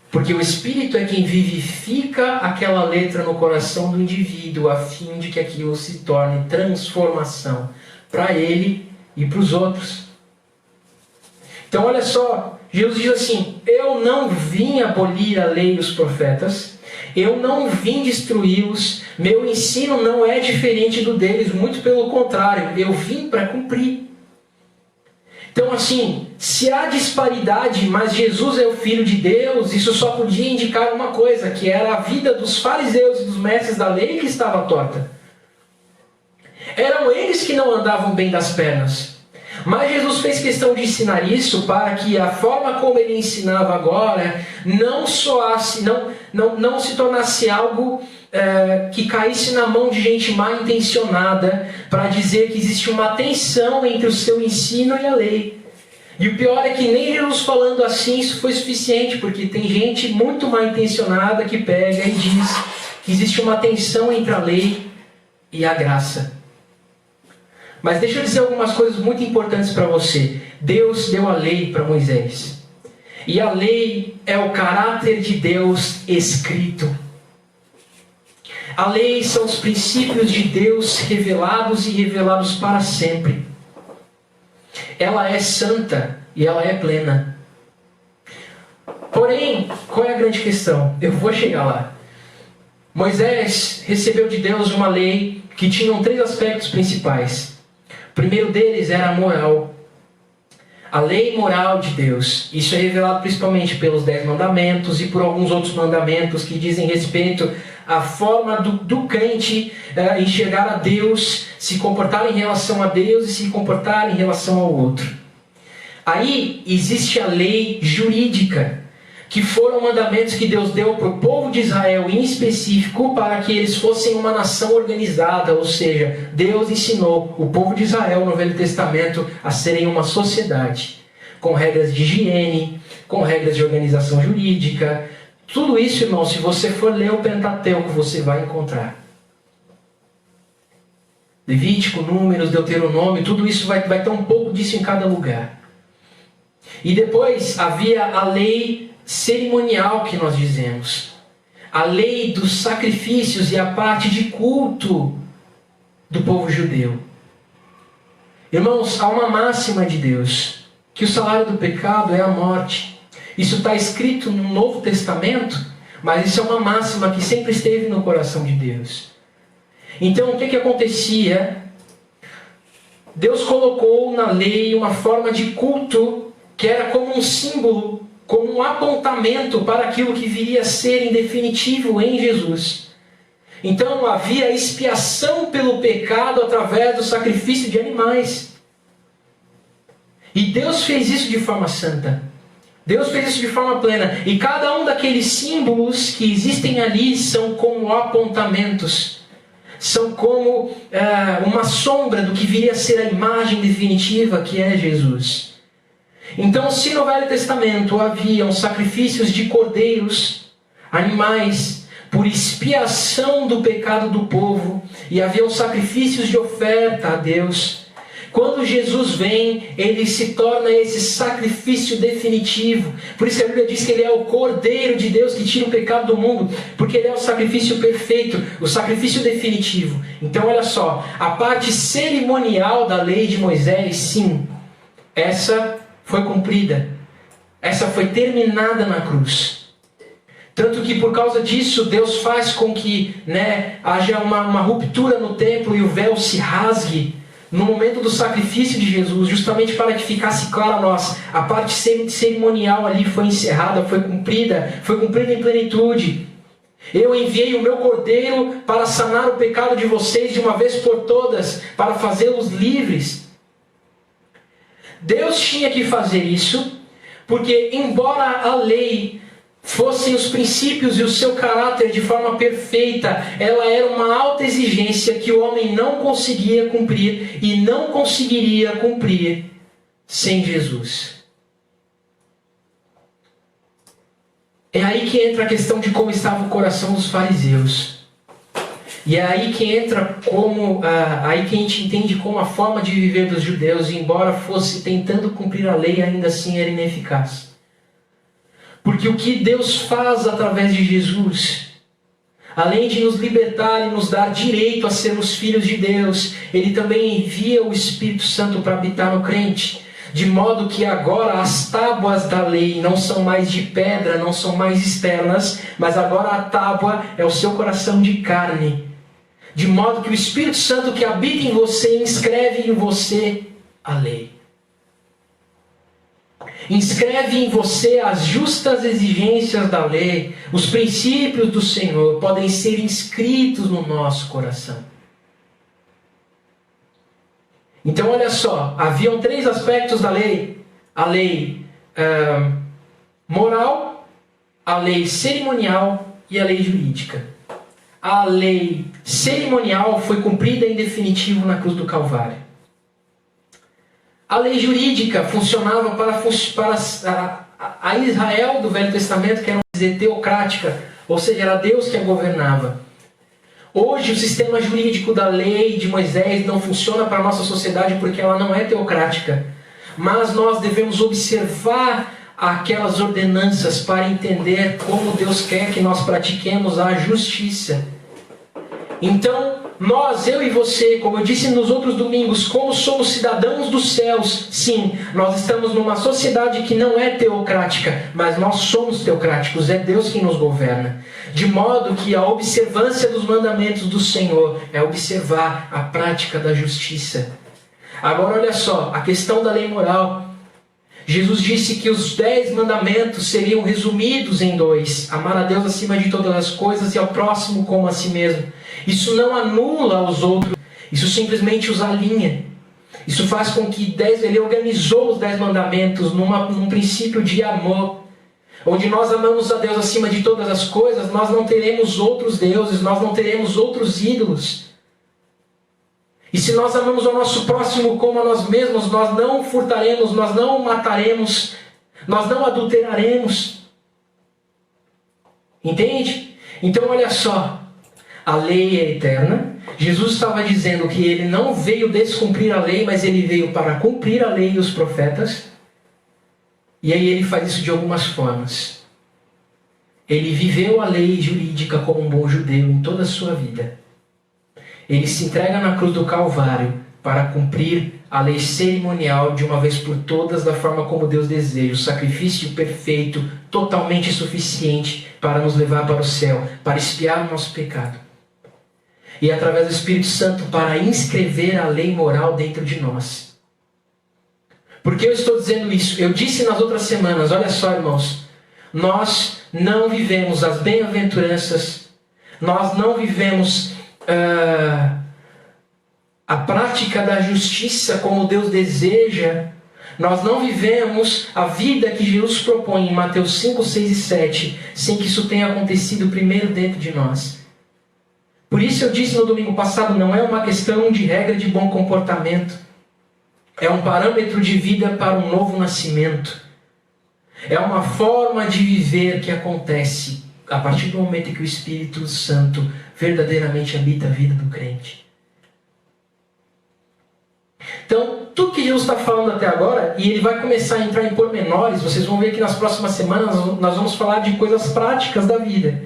Porque o Espírito é quem vivifica aquela letra no coração do indivíduo, a fim de que aquilo se torne transformação para ele e para os outros. Então olha só, Jesus diz assim: eu não vim abolir a lei e os profetas, eu não vim destruí-los, meu ensino não é diferente do deles, muito pelo contrário, eu vim para cumprir. Então assim, se há disparidade, mas Jesus é o Filho de Deus, isso só podia indicar uma coisa, que era a vida dos fariseus e dos mestres da lei que estava torta. Eram eles que não andavam bem das pernas. Mas Jesus fez questão de ensinar isso para que a forma como ele ensinava agora não soasse, não se tornasse algo que caísse na mão de gente mal intencionada para dizer que existe uma tensão entre o seu ensino e a lei. E o pior é que nem Jesus falando assim isso foi suficiente, porque tem gente muito mal intencionada que pega e diz que existe uma tensão entre a lei e a graça. Mas deixa eu dizer algumas coisas muito importantes para você. Deus deu a lei para Moisés. E a lei é o caráter de Deus escrito. A lei são os princípios de Deus revelados e revelados para sempre. Ela é santa e ela é plena. Porém, qual é a grande questão? Eu vou chegar lá. Moisés recebeu de Deus uma lei que tinha 3 aspectos principais. O primeiro deles era a moral. A lei moral de Deus. Isso é revelado principalmente pelos 10 mandamentos e por alguns outros mandamentos que dizem respeito à forma do crente enxergar a Deus, se comportar em relação a Deus e se comportar em relação ao outro. Aí existe a lei jurídica, que foram mandamentos que Deus deu para o povo de Israel em específico para que eles fossem uma nação organizada, ou seja, Deus ensinou o povo de Israel no Velho Testamento a serem uma sociedade, com regras de higiene, com regras de organização jurídica. Tudo isso, irmão, se você for ler o Pentateuco, você vai encontrar. Levítico, Números, Deuteronômio, tudo isso vai ter um pouco disso em cada lugar. E depois havia a lei cerimonial que nós dizemos. A lei dos sacrifícios e a parte de culto do povo judeu. Irmãos, há uma máxima de Deus, que o salário do pecado é a morte. Isso está escrito no Novo Testamento, mas isso é uma máxima que sempre esteve no coração de Deus. Então, o que acontecia? Deus colocou na lei uma forma de culto que era como um símbolo, como um apontamento para aquilo que viria a ser em definitivo em Jesus. Então havia expiação pelo pecado através do sacrifício de animais. E Deus fez isso de forma santa. Deus fez isso de forma plena. E cada um daqueles símbolos que existem ali são como apontamentos. São como uma sombra do que viria a ser a imagem definitiva que é Jesus. Então, se no Velho Testamento haviam sacrifícios de cordeiros, animais, por expiação do pecado do povo, e haviam sacrifícios de oferta a Deus, quando Jesus vem, ele se torna esse sacrifício definitivo. Por isso a Bíblia diz que ele é o Cordeiro de Deus que tira o pecado do mundo, porque ele é o sacrifício perfeito, o sacrifício definitivo. Então olha só, a parte cerimonial da lei de Moisés, sim, essa foi cumprida. Essa foi terminada na cruz. Tanto que por causa disso, Deus faz com que haja uma ruptura no templo e o véu se rasgue no momento do sacrifício de Jesus, justamente para que ficasse claro a nós. A parte cerimonial ali foi encerrada, foi cumprida em plenitude. Eu enviei o meu cordeiro para sanar o pecado de vocês de uma vez por todas, para fazê-los livres. Deus tinha que fazer isso, porque embora a lei fossem os princípios e o seu caráter de forma perfeita, ela era uma alta exigência que o homem não conseguia cumprir e não conseguiria cumprir sem Jesus. É aí que entra a questão de como estava o coração dos fariseus. E é aí que entra aí que a gente entende como a forma de viver dos judeus, embora fosse tentando cumprir a lei, ainda assim era ineficaz. Porque o que Deus faz através de Jesus, além de nos libertar e nos dar direito a sermos filhos de Deus, Ele também envia o Espírito Santo para habitar no crente. De modo que agora as tábuas da lei não são mais de pedra, não são mais externas, mas agora a tábua é o seu coração de carne. De modo que o Espírito Santo que habita em você inscreve em você a lei. Inscreve em você as justas exigências da lei. Os princípios do Senhor podem ser inscritos no nosso coração. Então olha só, haviam 3 aspectos da lei. A lei moral, a lei cerimonial e a lei jurídica. A lei cerimonial foi cumprida em definitivo na cruz do Calvário. A lei jurídica funcionava para a Israel do Velho Testamento, que era uma dizer teocrática, ou seja, era Deus que a governava. Hoje o sistema jurídico da lei de Moisés não funciona para a nossa sociedade porque ela não é teocrática. Mas nós devemos observar aquelas ordenanças para entender como Deus quer que nós pratiquemos a justiça. Então, eu e você, como eu disse nos outros domingos, como somos cidadãos dos céus, sim, nós estamos numa sociedade que não é teocrática, mas nós somos teocráticos, é Deus quem nos governa. De modo que a observância dos mandamentos do Senhor é observar a prática da justiça. Agora olha só, a questão da lei moral. Jesus disse que os 10 mandamentos seriam resumidos em 2. Amar a Deus acima de todas as coisas e ao próximo como a si mesmo. Isso não anula os outros, isso simplesmente os alinha. Isso faz com que ele organizou os 10 mandamentos num princípio de amor. Onde nós amamos a Deus acima de todas as coisas, nós não teremos outros deuses, nós não teremos outros ídolos. E se nós amamos ao nosso próximo como a nós mesmos, nós não furtaremos, nós não mataremos, nós não adulteraremos. Entende? Então olha só, a lei é eterna. Jesus estava dizendo que ele não veio descumprir a lei, mas ele veio para cumprir a lei e os profetas. E aí ele faz isso de algumas formas. Ele viveu a lei jurídica como um bom judeu em toda a sua vida. Ele se entrega na cruz do Calvário para cumprir a lei cerimonial de uma vez por todas, da forma como Deus deseja, o sacrifício perfeito, totalmente suficiente para nos levar para o céu, para expiar o nosso pecado. E através do Espírito Santo para inscrever a lei moral dentro de nós. Por que eu estou dizendo isso? Eu disse nas outras semanas, olha só, irmãos, nós não vivemos as bem-aventuranças, nós não vivemos a prática da justiça como Deus deseja, nós não vivemos a vida que Jesus propõe em Mateus 5, 6 e 7, sem que isso tenha acontecido primeiro dentro de nós. Por isso eu disse no domingo passado, não é uma questão de regra de bom comportamento, é um parâmetro de vida para um novo nascimento. É uma forma de viver que acontece a partir do momento em que o Espírito Santo verdadeiramente habita a vida do crente. Então, tudo que Jesus está falando até agora, e ele vai começar a entrar em pormenores, vocês vão ver que nas próximas semanas nós vamos falar de coisas práticas da vida.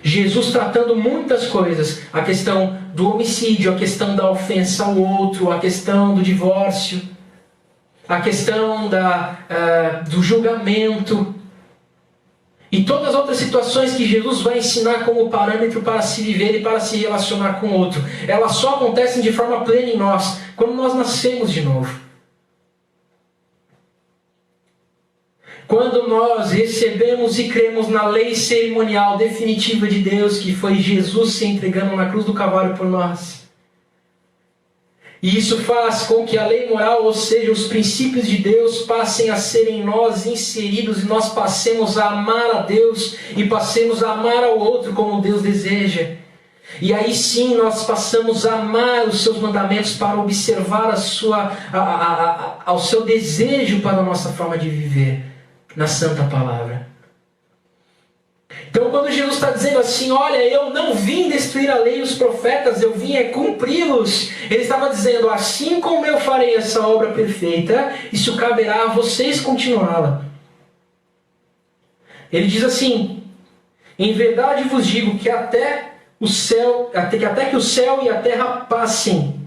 Jesus tratando muitas coisas, a questão do homicídio, a questão da ofensa ao outro, a questão do divórcio, a questão do julgamento, e todas as outras situações que Jesus vai ensinar como parâmetro para se viver e para se relacionar com o outro. Elas só acontecem de forma plena em nós, quando nós nascemos de novo. Quando nós recebemos e cremos na lei cerimonial definitiva de Deus, que foi Jesus se entregando na cruz do Calvário por nós. E isso faz com que a lei moral, ou seja, os princípios de Deus, passem a ser em nós inseridos e nós passemos a amar a Deus e passemos a amar ao outro como Deus deseja. E aí sim nós passamos a amar os seus mandamentos para observar ao seu desejo para a nossa forma de viver na Santa Palavra. Então quando Jesus está dizendo assim, olha, eu não vim destruir a lei e os profetas, eu vim cumpri-los. Ele estava dizendo, assim como eu farei essa obra perfeita, isso caberá a vocês continuá-la. Ele diz assim, em verdade vos digo que até que o céu e a terra passem,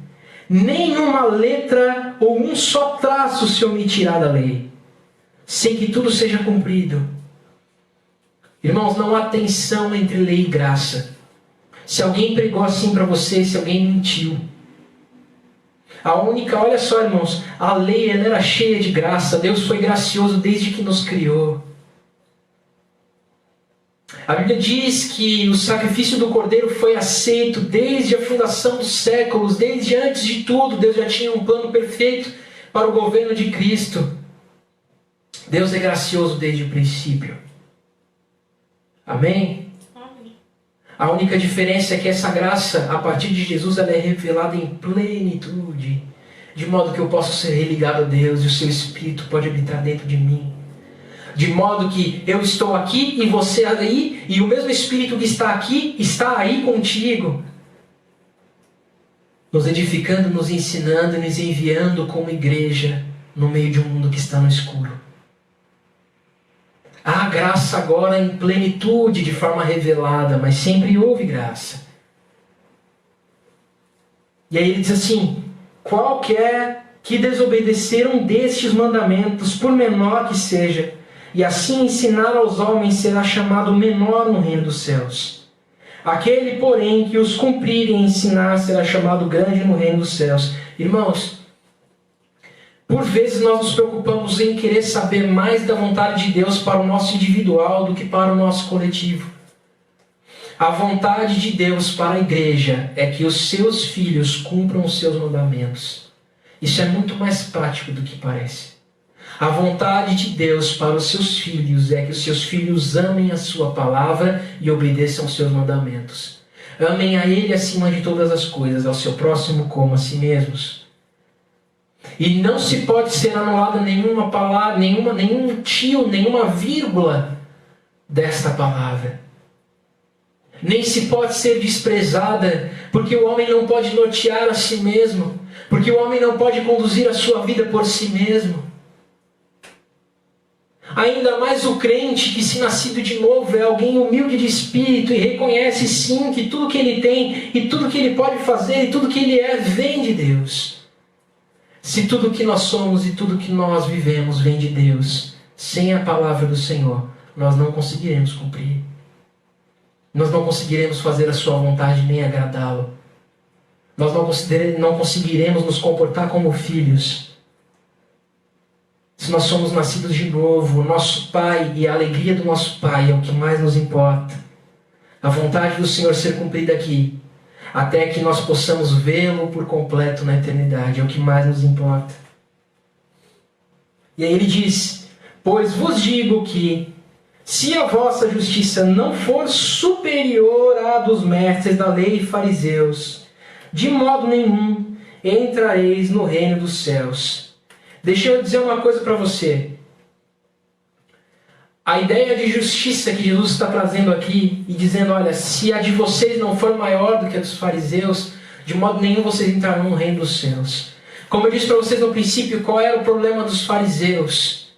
nenhuma letra ou um só traço se omitirá da lei, sem que tudo seja cumprido. Irmãos, não há tensão entre lei e graça. Se alguém pregou assim para você, se alguém mentiu. Olha só, irmãos, a lei ela era cheia de graça. Deus foi gracioso desde que nos criou. A Bíblia diz que o sacrifício do Cordeiro foi aceito desde a fundação dos séculos, desde antes de tudo. Deus já tinha um plano perfeito para o governo de Cristo. Deus é gracioso desde o princípio. Amém? Amém. A única diferença é que essa graça, a partir de Jesus, ela é revelada em plenitude, de modo que eu posso ser religado a Deus e o seu Espírito pode habitar dentro de mim. De modo que eu estou aqui e você aí, e o mesmo Espírito que está aqui, está aí contigo. Nos edificando, nos ensinando e nos enviando como igreja no meio de um mundo que está no escuro. Há graça agora em plenitude, de forma revelada, mas sempre houve graça. E aí ele diz assim, qualquer que desobedecer um destes mandamentos, por menor que seja, e assim ensinar aos homens, será chamado menor no reino dos céus. Aquele, porém, que os cumprir e ensinar, será chamado grande no reino dos céus. Irmãos, por vezes nós nos preocupamos em querer saber mais da vontade de Deus para o nosso individual do que para o nosso coletivo. A vontade de Deus para a igreja é que os seus filhos cumpram os seus mandamentos. Isso é muito mais prático do que parece. A vontade de Deus para os seus filhos é que os seus filhos amem a sua palavra e obedeçam aos seus mandamentos. Amem a Ele acima de todas as coisas, ao seu próximo como a si mesmos. E não se pode ser anulada nenhuma palavra, nenhum tio, nenhuma vírgula desta palavra. Nem se pode ser desprezada, porque o homem não pode nortear a si mesmo, porque o homem não pode conduzir a sua vida por si mesmo. Ainda mais o crente que, se nascido de novo, é alguém humilde de espírito e reconhece sim que tudo que ele tem e tudo que ele pode fazer e tudo que ele é vem de Deus. Se tudo que nós somos e tudo que nós vivemos vem de Deus, sem a palavra do Senhor, nós não conseguiremos cumprir. Nós não conseguiremos fazer a sua vontade nem agradá-lo. Nós não conseguiremos nos comportar como filhos. Se nós somos nascidos de novo, o nosso Pai e a alegria do nosso Pai é o que mais nos importa. A vontade do Senhor ser cumprida aqui, até que nós possamos vê-lo por completo na eternidade, é o que mais nos importa. E aí ele diz, pois vos digo que, se a vossa justiça não for superior à dos mestres da lei e fariseus, de modo nenhum entrareis no reino dos céus. Deixa eu dizer uma coisa para você. A ideia de justiça que Jesus está trazendo aqui e dizendo, olha, se a de vocês não for maior do que a dos fariseus, de modo nenhum vocês entrarão no reino dos céus. Como eu disse para vocês no princípio, qual era o problema dos fariseus?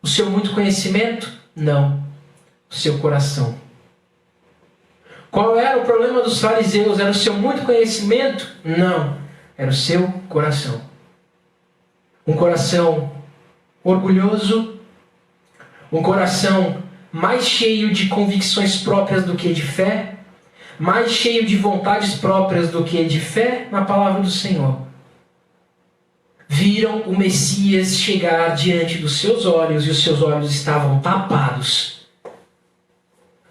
O seu muito conhecimento? Não. O seu coração. Qual era o problema dos fariseus? Era o seu muito conhecimento? Não. Era o seu coração. Um coração orgulhoso, um coração mais cheio de convicções próprias do que de fé, mais cheio de vontades próprias do que de fé na palavra do Senhor. Viram o Messias chegar diante dos seus olhos e os seus olhos estavam tapados.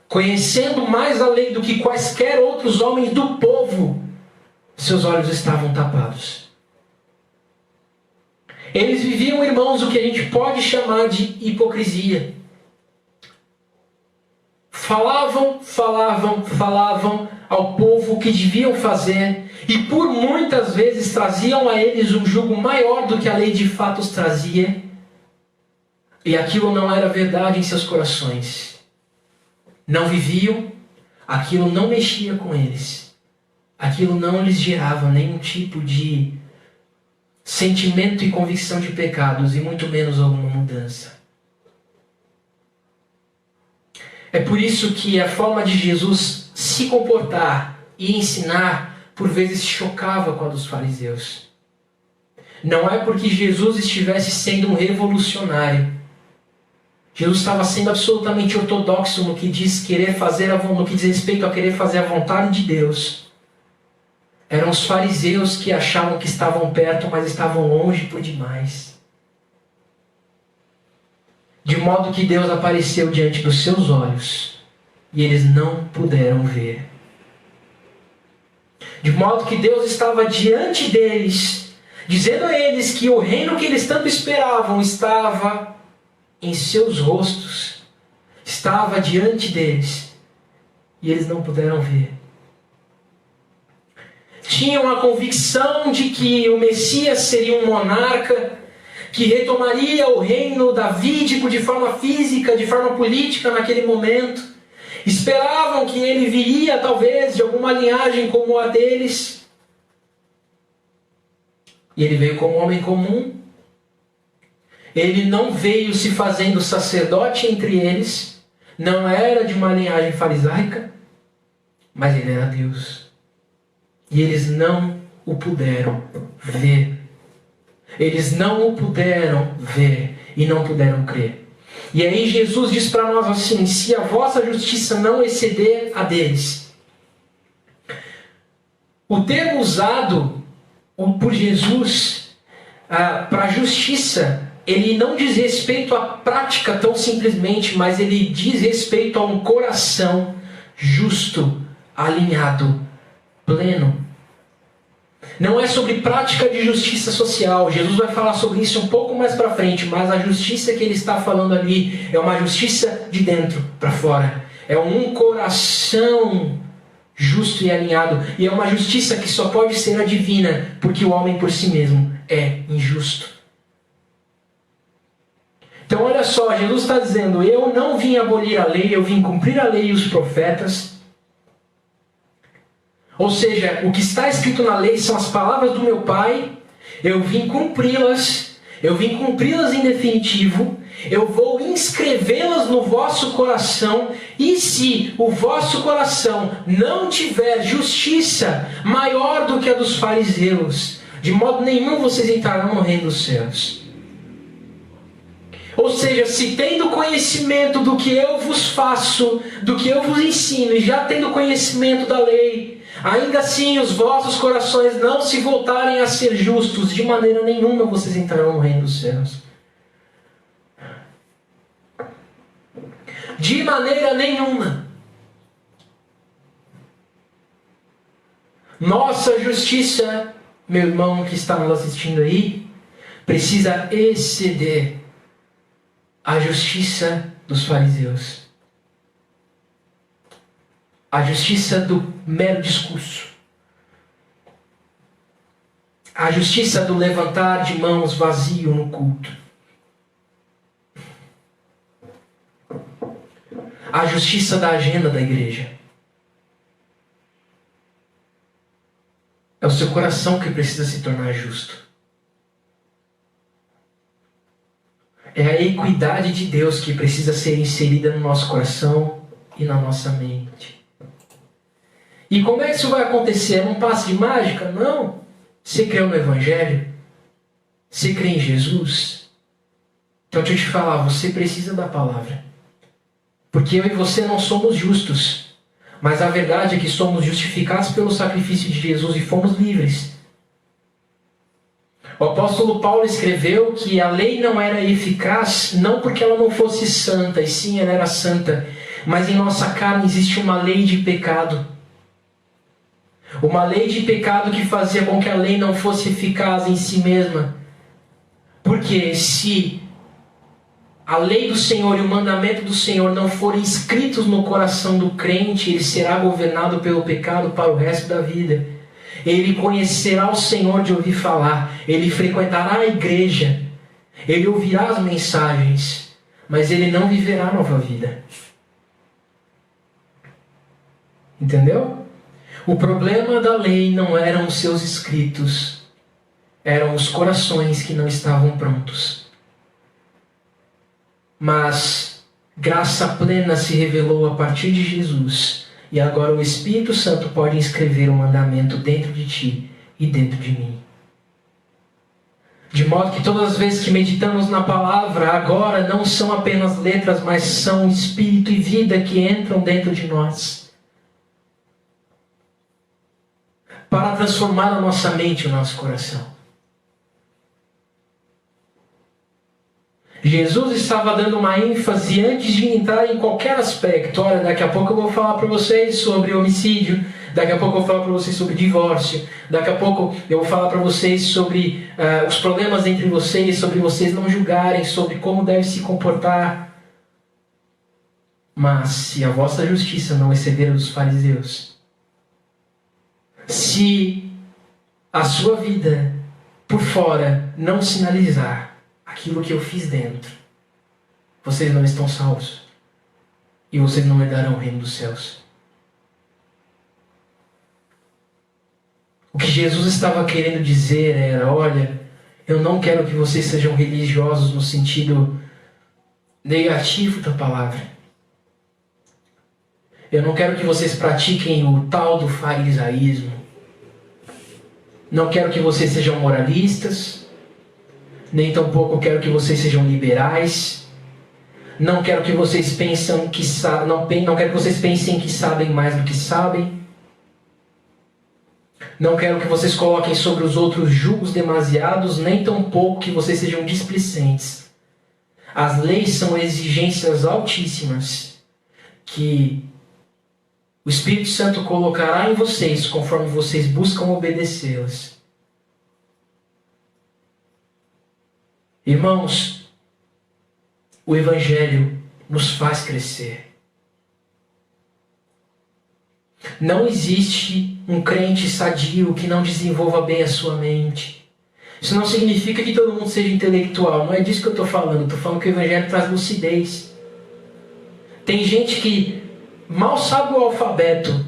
Conhecendo mais a lei do que quaisquer outros homens do povo, seus olhos estavam tapados. Eles viviam, irmãos, o que a gente pode chamar de hipocrisia. Falavam ao povo o que deviam fazer e por muitas vezes traziam a eles um jugo maior do que a lei de fato os trazia. E aquilo não era verdade em seus corações. não viviam, aquilo não mexia com eles. Aquilo não lhes gerava nenhum tipo de sentimento e convicção de pecados, e muito menos alguma mudança. É por isso que a forma de Jesus se comportar e ensinar, por vezes, chocava com a dos fariseus. Não é porque Jesus estivesse sendo um revolucionário. Jesus estava sendo absolutamente ortodoxo no que diz no que diz respeito a querer fazer a vontade de Deus. Eram os fariseus que achavam que estavam perto, mas estavam longe por demais. De modo que Deus apareceu diante dos seus olhos e eles não puderam ver. De modo que Deus estava diante deles, dizendo a eles que o reino que eles tanto esperavam estava em seus rostos, estava diante deles, e eles não puderam ver. Tinham a convicção de que o Messias seria um monarca, que retomaria o reino davídico de forma física, de forma política naquele momento. Esperavam que ele viria, talvez, de alguma linhagem como a deles. E ele veio como homem comum. Ele não veio se fazendo sacerdote entre eles. Não era de uma linhagem farisaica. Mas ele era Deus. E eles não o puderam ver. Eles não o puderam ver e não puderam crer. E aí Jesus diz para nós assim: se a vossa justiça não exceder a deles. O termo usado por Jesus para justiça, ele não diz respeito à prática tão simplesmente, mas ele diz respeito a um coração justo, alinhado, pleno. Não é sobre prática de justiça social. Jesus vai falar sobre isso um pouco mais para frente, mas a justiça que ele está falando ali é uma justiça de dentro para fora. É um coração justo e alinhado. E é uma justiça que só pode ser a divina, porque o homem por si mesmo é injusto. Então olha só, Jesus está dizendo: eu não vim abolir a lei, eu vim cumprir a lei e os profetas. Ou seja, o que está escrito na lei são as palavras do meu Pai. Eu vim cumpri-las. Eu vim cumpri-las em definitivo. Eu vou inscrevê-las no vosso coração. E se o vosso coração não tiver justiça maior do que a dos fariseus, de modo nenhum vocês entrarão no reino dos céus. Ou seja, se tendo conhecimento do que eu vos faço, do que eu vos ensino, e já tendo conhecimento da lei, ainda assim os vossos corações não se voltarem a ser justos, de maneira nenhuma vocês entrarão no reino dos céus. De maneira nenhuma. Nossa justiça, meu irmão que está nos assistindo aí, precisa exceder a justiça dos fariseus. A justiça do mero discurso. A justiça do levantar de mãos vazio no culto. A justiça da agenda da igreja. É o seu coração que precisa se tornar justo. É a equidade de Deus que precisa ser inserida no nosso coração e na nossa mente. E como é que isso vai acontecer? É um passe de mágica? Não. Você crê no Evangelho? Você crê em Jesus? Então deixa eu te falar, você precisa da palavra. Porque eu e você não somos justos. Mas a verdade é que somos justificados pelo sacrifício de Jesus e fomos livres. O apóstolo Paulo escreveu que a lei não era eficaz, não porque ela não fosse santa, e sim ela era santa, mas em nossa carne existe uma lei de pecado. Uma lei de pecado que fazia com que a lei não fosse eficaz em si mesma. Porque se a lei do Senhor e o mandamento do Senhor não forem escritos no coração do crente, ele será governado pelo pecado para o resto da vida. Ele conhecerá o Senhor de ouvir falar. Ele frequentará a igreja. Ele ouvirá as mensagens. Mas ele não viverá a nova vida. Entendeu? O problema da lei não eram os seus escritos, eram os corações que não estavam prontos. Mas graça plena se revelou a partir de Jesus, e agora o Espírito Santo pode inscrever o mandamento dentro de ti e dentro de mim. De modo que todas as vezes que meditamos na palavra, agora não são apenas letras, mas são espírito e vida que entram dentro de nós, para transformar a nossa mente e o nosso coração. Jesus estava dando uma ênfase antes de entrar em qualquer aspecto. Olha, daqui a pouco eu vou falar para vocês sobre homicídio, daqui a pouco eu vou falar para vocês sobre divórcio, daqui a pouco eu vou falar para vocês sobre os problemas entre vocês, sobre vocês não julgarem, sobre como deve se comportar. Mas se a vossa justiça não exceder a dos fariseus, se a sua vida por fora não sinalizar aquilo que eu fiz dentro, vocês não estão salvos e vocês não herdarão o reino dos céus. O que Jesus estava querendo dizer era: olha, eu não quero que vocês sejam religiosos no sentido negativo da palavra. Eu não quero que vocês pratiquem o tal do farisaísmo. Não quero que vocês sejam moralistas, nem tampouco quero que vocês sejam liberais. Não quero que vocês pensem que não quero que vocês pensem que sabem mais do que sabem. Não quero que vocês coloquem sobre os outros julgos demasiados, nem tampouco que vocês sejam displicentes. As leis são exigências altíssimas que o Espírito Santo colocará em vocês conforme vocês buscam obedecê-las. Irmãos, o Evangelho nos faz crescer. Não existe um crente sadio que não desenvolva bem a sua mente. Isso não significa que todo mundo seja intelectual. Não é disso que eu estou falando. Estou falando que o Evangelho traz lucidez. Tem gente que mal sabe o alfabeto,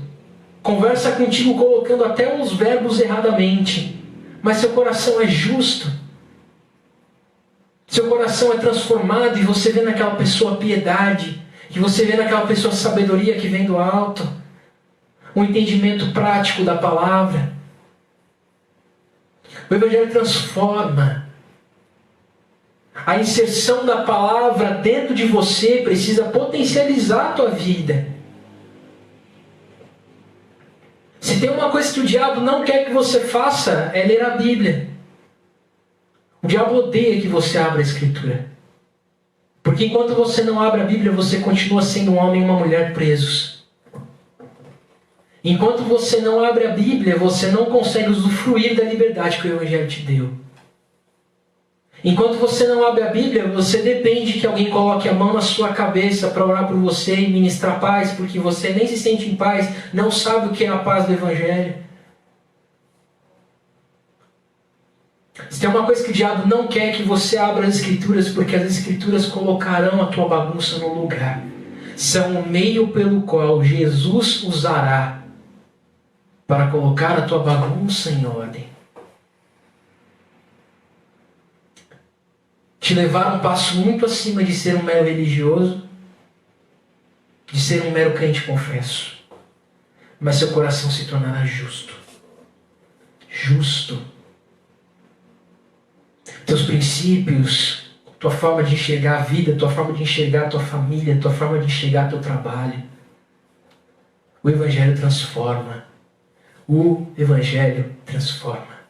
conversa contigo colocando até os verbos erradamente, mas seu coração é justo, seu coração é transformado e você vê naquela pessoa piedade, e você vê naquela pessoa sabedoria que vem do alto, um entendimento prático da palavra. O Evangelho transforma. A inserção da palavra dentro de você precisa potencializar a tua vida. Se tem uma coisa que o diabo não quer que você faça, é ler a Bíblia. O diabo odeia que você abra a Escritura. Porque enquanto você não abre a Bíblia, você continua sendo um homem e uma mulher presos. Enquanto você não abre a Bíblia, você não consegue usufruir da liberdade que o Evangelho te deu. Enquanto você não abre a Bíblia, você depende que alguém coloque a mão na sua cabeça para orar por você e ministrar paz, porque você nem se sente em paz, não sabe o que é a paz do Evangelho. Se tem uma coisa que o diabo não quer, é que você abra as Escrituras, porque as Escrituras colocarão a tua bagunça no lugar. São o meio pelo qual Jesus usará para colocar a tua bagunça em ordem. Te levar um passo muito acima de ser um mero religioso, de ser um mero crente confesso. Mas seu coração se tornará justo. Justo. Teus princípios, tua forma de enxergar a vida, tua forma de enxergar a tua família, tua forma de enxergar teu trabalho. O Evangelho transforma. O Evangelho transforma.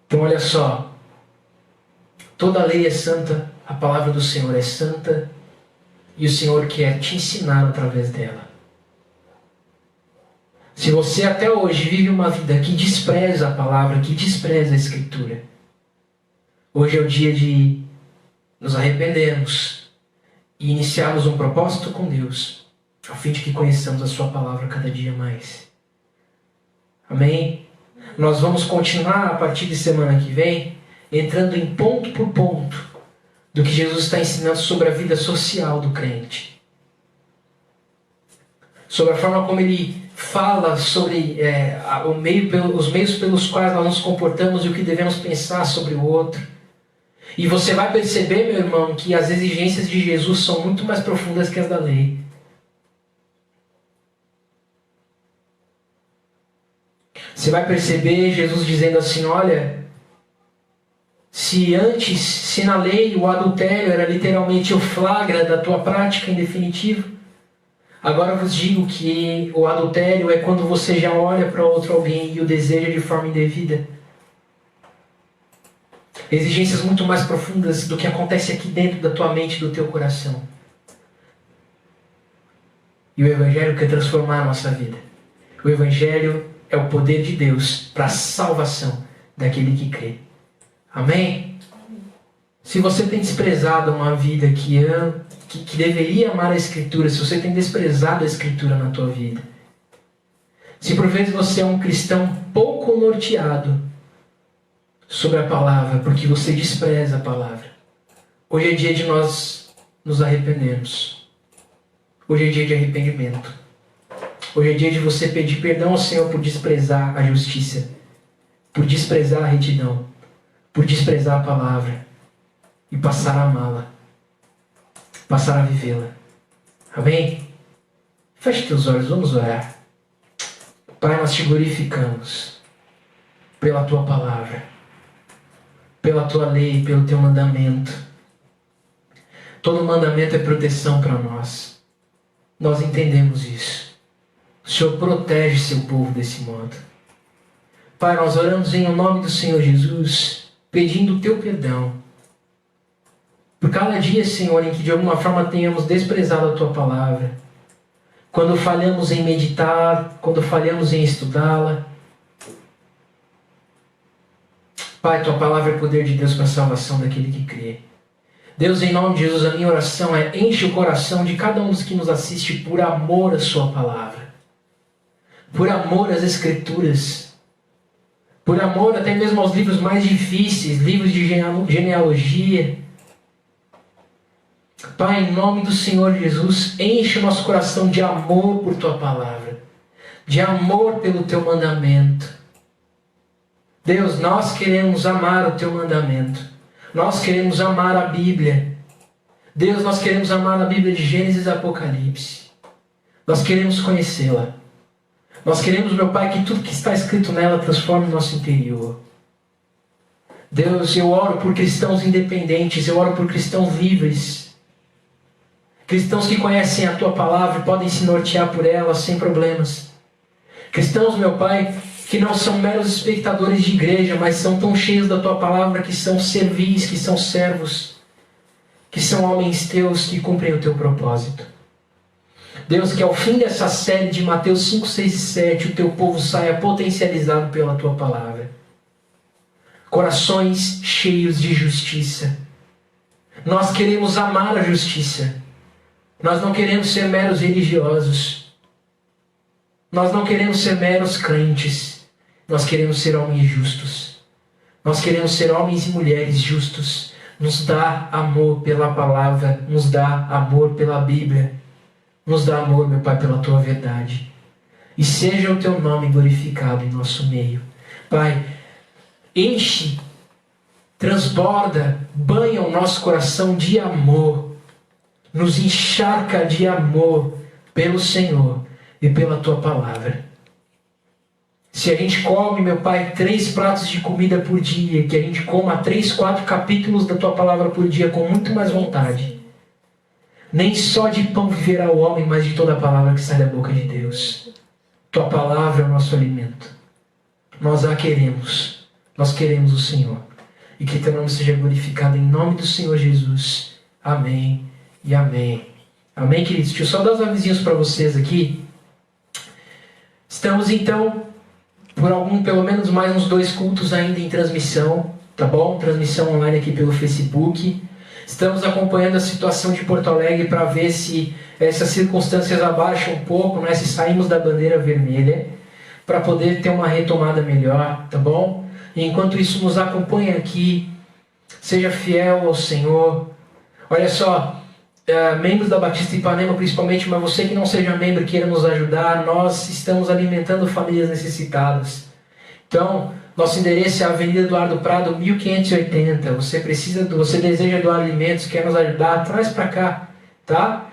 Então olha só. Toda a lei é santa, a palavra do Senhor é santa, e o Senhor quer te ensinar através dela. Se você até hoje vive uma vida que despreza a palavra, que despreza a Escritura, hoje é o dia de nos arrependermos e iniciarmos um propósito com Deus, a fim de que conheçamos a sua palavra cada dia mais. Amém? Nós vamos continuar a partir de semana que vem, entrando em ponto por ponto do que Jesus está ensinando sobre a vida social do crente. sobre a forma como Ele fala sobre os meios pelos quais nós nos comportamos e o que devemos pensar sobre o outro. E você vai perceber, meu irmão, que as exigências de Jesus são muito mais profundas que as da lei. Você vai perceber Jesus dizendo assim, olha, se na lei o adultério era literalmente o flagra da tua prática em definitivo, agora eu vos digo que o adultério é quando você já olha para outro alguém e o deseja de forma indevida. Exigências muito mais profundas do que acontece aqui dentro da tua mente e do teu coração. E o Evangelho quer transformar a nossa vida. O Evangelho é o poder de Deus para a salvação daquele que crê. Amém? Se você tem desprezado uma vida que deveria amar a Escritura, se você tem desprezado a Escritura na tua vida, se por vezes você é um cristão pouco norteado sobre a palavra, porque você despreza a palavra, hoje é dia de nós nos arrependermos. Hoje é dia de arrependimento. Hoje é dia de você pedir perdão ao Senhor por desprezar a justiça, por desprezar a retidão, por desprezar a palavra e passar a amá-la, passar a vivê-la. Amém? Feche teus olhos, vamos orar. Pai, nós te glorificamos pela tua palavra, pela tua lei, pelo teu mandamento. Todo mandamento é proteção para nós. Nós entendemos isso. O Senhor protege seu povo desse modo. Pai, nós oramos em nome do Senhor Jesus, pedindo o teu perdão por cada dia, Senhor, em que de alguma forma tenhamos desprezado a tua palavra. Quando falhamos em meditar, quando falhamos em estudá-la. Pai, tua palavra é poder de Deus para a salvação daquele que crê. Deus, em nome de Jesus, a minha oração é: enche o coração de cada um dos que nos assiste por amor à sua palavra, por amor às Escrituras, por amor até mesmo aos livros mais difíceis, livros de genealogia. Pai, em nome do Senhor Jesus, enche o nosso coração de amor por tua palavra, de amor pelo teu mandamento. Deus, nós queremos amar o teu mandamento. Nós queremos amar a Bíblia. Deus, nós queremos amar a Bíblia de Gênesis e Apocalipse. Nós queremos conhecê-la. Nós queremos, meu Pai, que tudo que está escrito nela transforme o nosso interior. Deus, eu oro por cristãos independentes, eu oro por cristãos livres. Cristãos que conhecem a tua palavra e podem se nortear por ela sem problemas. Cristãos, meu Pai, que não são meros espectadores de igreja, mas são tão cheios da tua palavra que são servis, que são servos, que são homens teus que cumprem o teu propósito. Deus, que ao fim dessa série de Mateus 5, 6 e 7, o teu povo saia potencializado pela tua palavra. Corações cheios de justiça. Nós queremos amar a justiça. Nós não queremos ser meros religiosos. Nós não queremos ser meros crentes. Nós queremos ser homens justos. Nós queremos ser homens e mulheres justos. Nos dá amor pela palavra. Nos dá amor pela Bíblia. Nos dá amor, meu Pai, pela tua verdade. E seja o teu nome glorificado em nosso meio. Pai, enche, transborda, banha o nosso coração de amor. Nos encharca de amor pelo Senhor e pela tua palavra. Se a gente come, meu Pai, 3 pratos de comida por dia, que a gente coma 3, 4 capítulos da tua palavra por dia com muito mais vontade. Nem só de pão viverá o homem, mas de toda a palavra que sai da boca de Deus. Tua palavra é o nosso alimento. Nós a queremos. Nós queremos o Senhor. E que teu nome seja glorificado em nome do Senhor Jesus. Amém e amém. Amém, queridos? Deixa eu só dar os avisinhos para vocês aqui. Estamos, então, pelo menos mais uns 2 cultos ainda em transmissão, tá bom? Transmissão online aqui pelo Facebook. Estamos acompanhando a situação de Porto Alegre para ver se essas circunstâncias abaixam um pouco, né? Se saímos da bandeira vermelha, para poder ter uma retomada melhor, tá bom? E enquanto isso, nos acompanha aqui, seja fiel ao Senhor. Olha só, membros da Batista Ipanema principalmente, mas você que não seja membro e queira nos ajudar, nós estamos alimentando famílias necessitadas. Então, nosso endereço é a Avenida Eduardo Prado, 1580. Você deseja doar alimentos, quer nos ajudar, traz para cá, tá?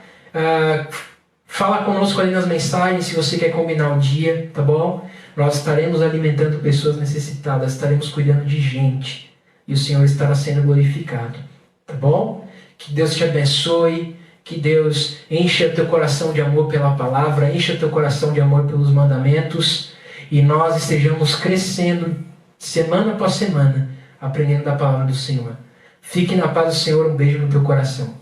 Fala conosco ali nas mensagens se você quer combinar o dia, tá bom? Nós estaremos alimentando pessoas necessitadas, estaremos cuidando de gente. E o Senhor estará sendo glorificado, tá bom? Que Deus te abençoe, que Deus encha teu coração de amor pela palavra, encha teu coração de amor pelos mandamentos, e nós estejamos crescendo semana após semana, aprendendo da palavra do Senhor. Fique na paz do Senhor, um beijo no teu coração.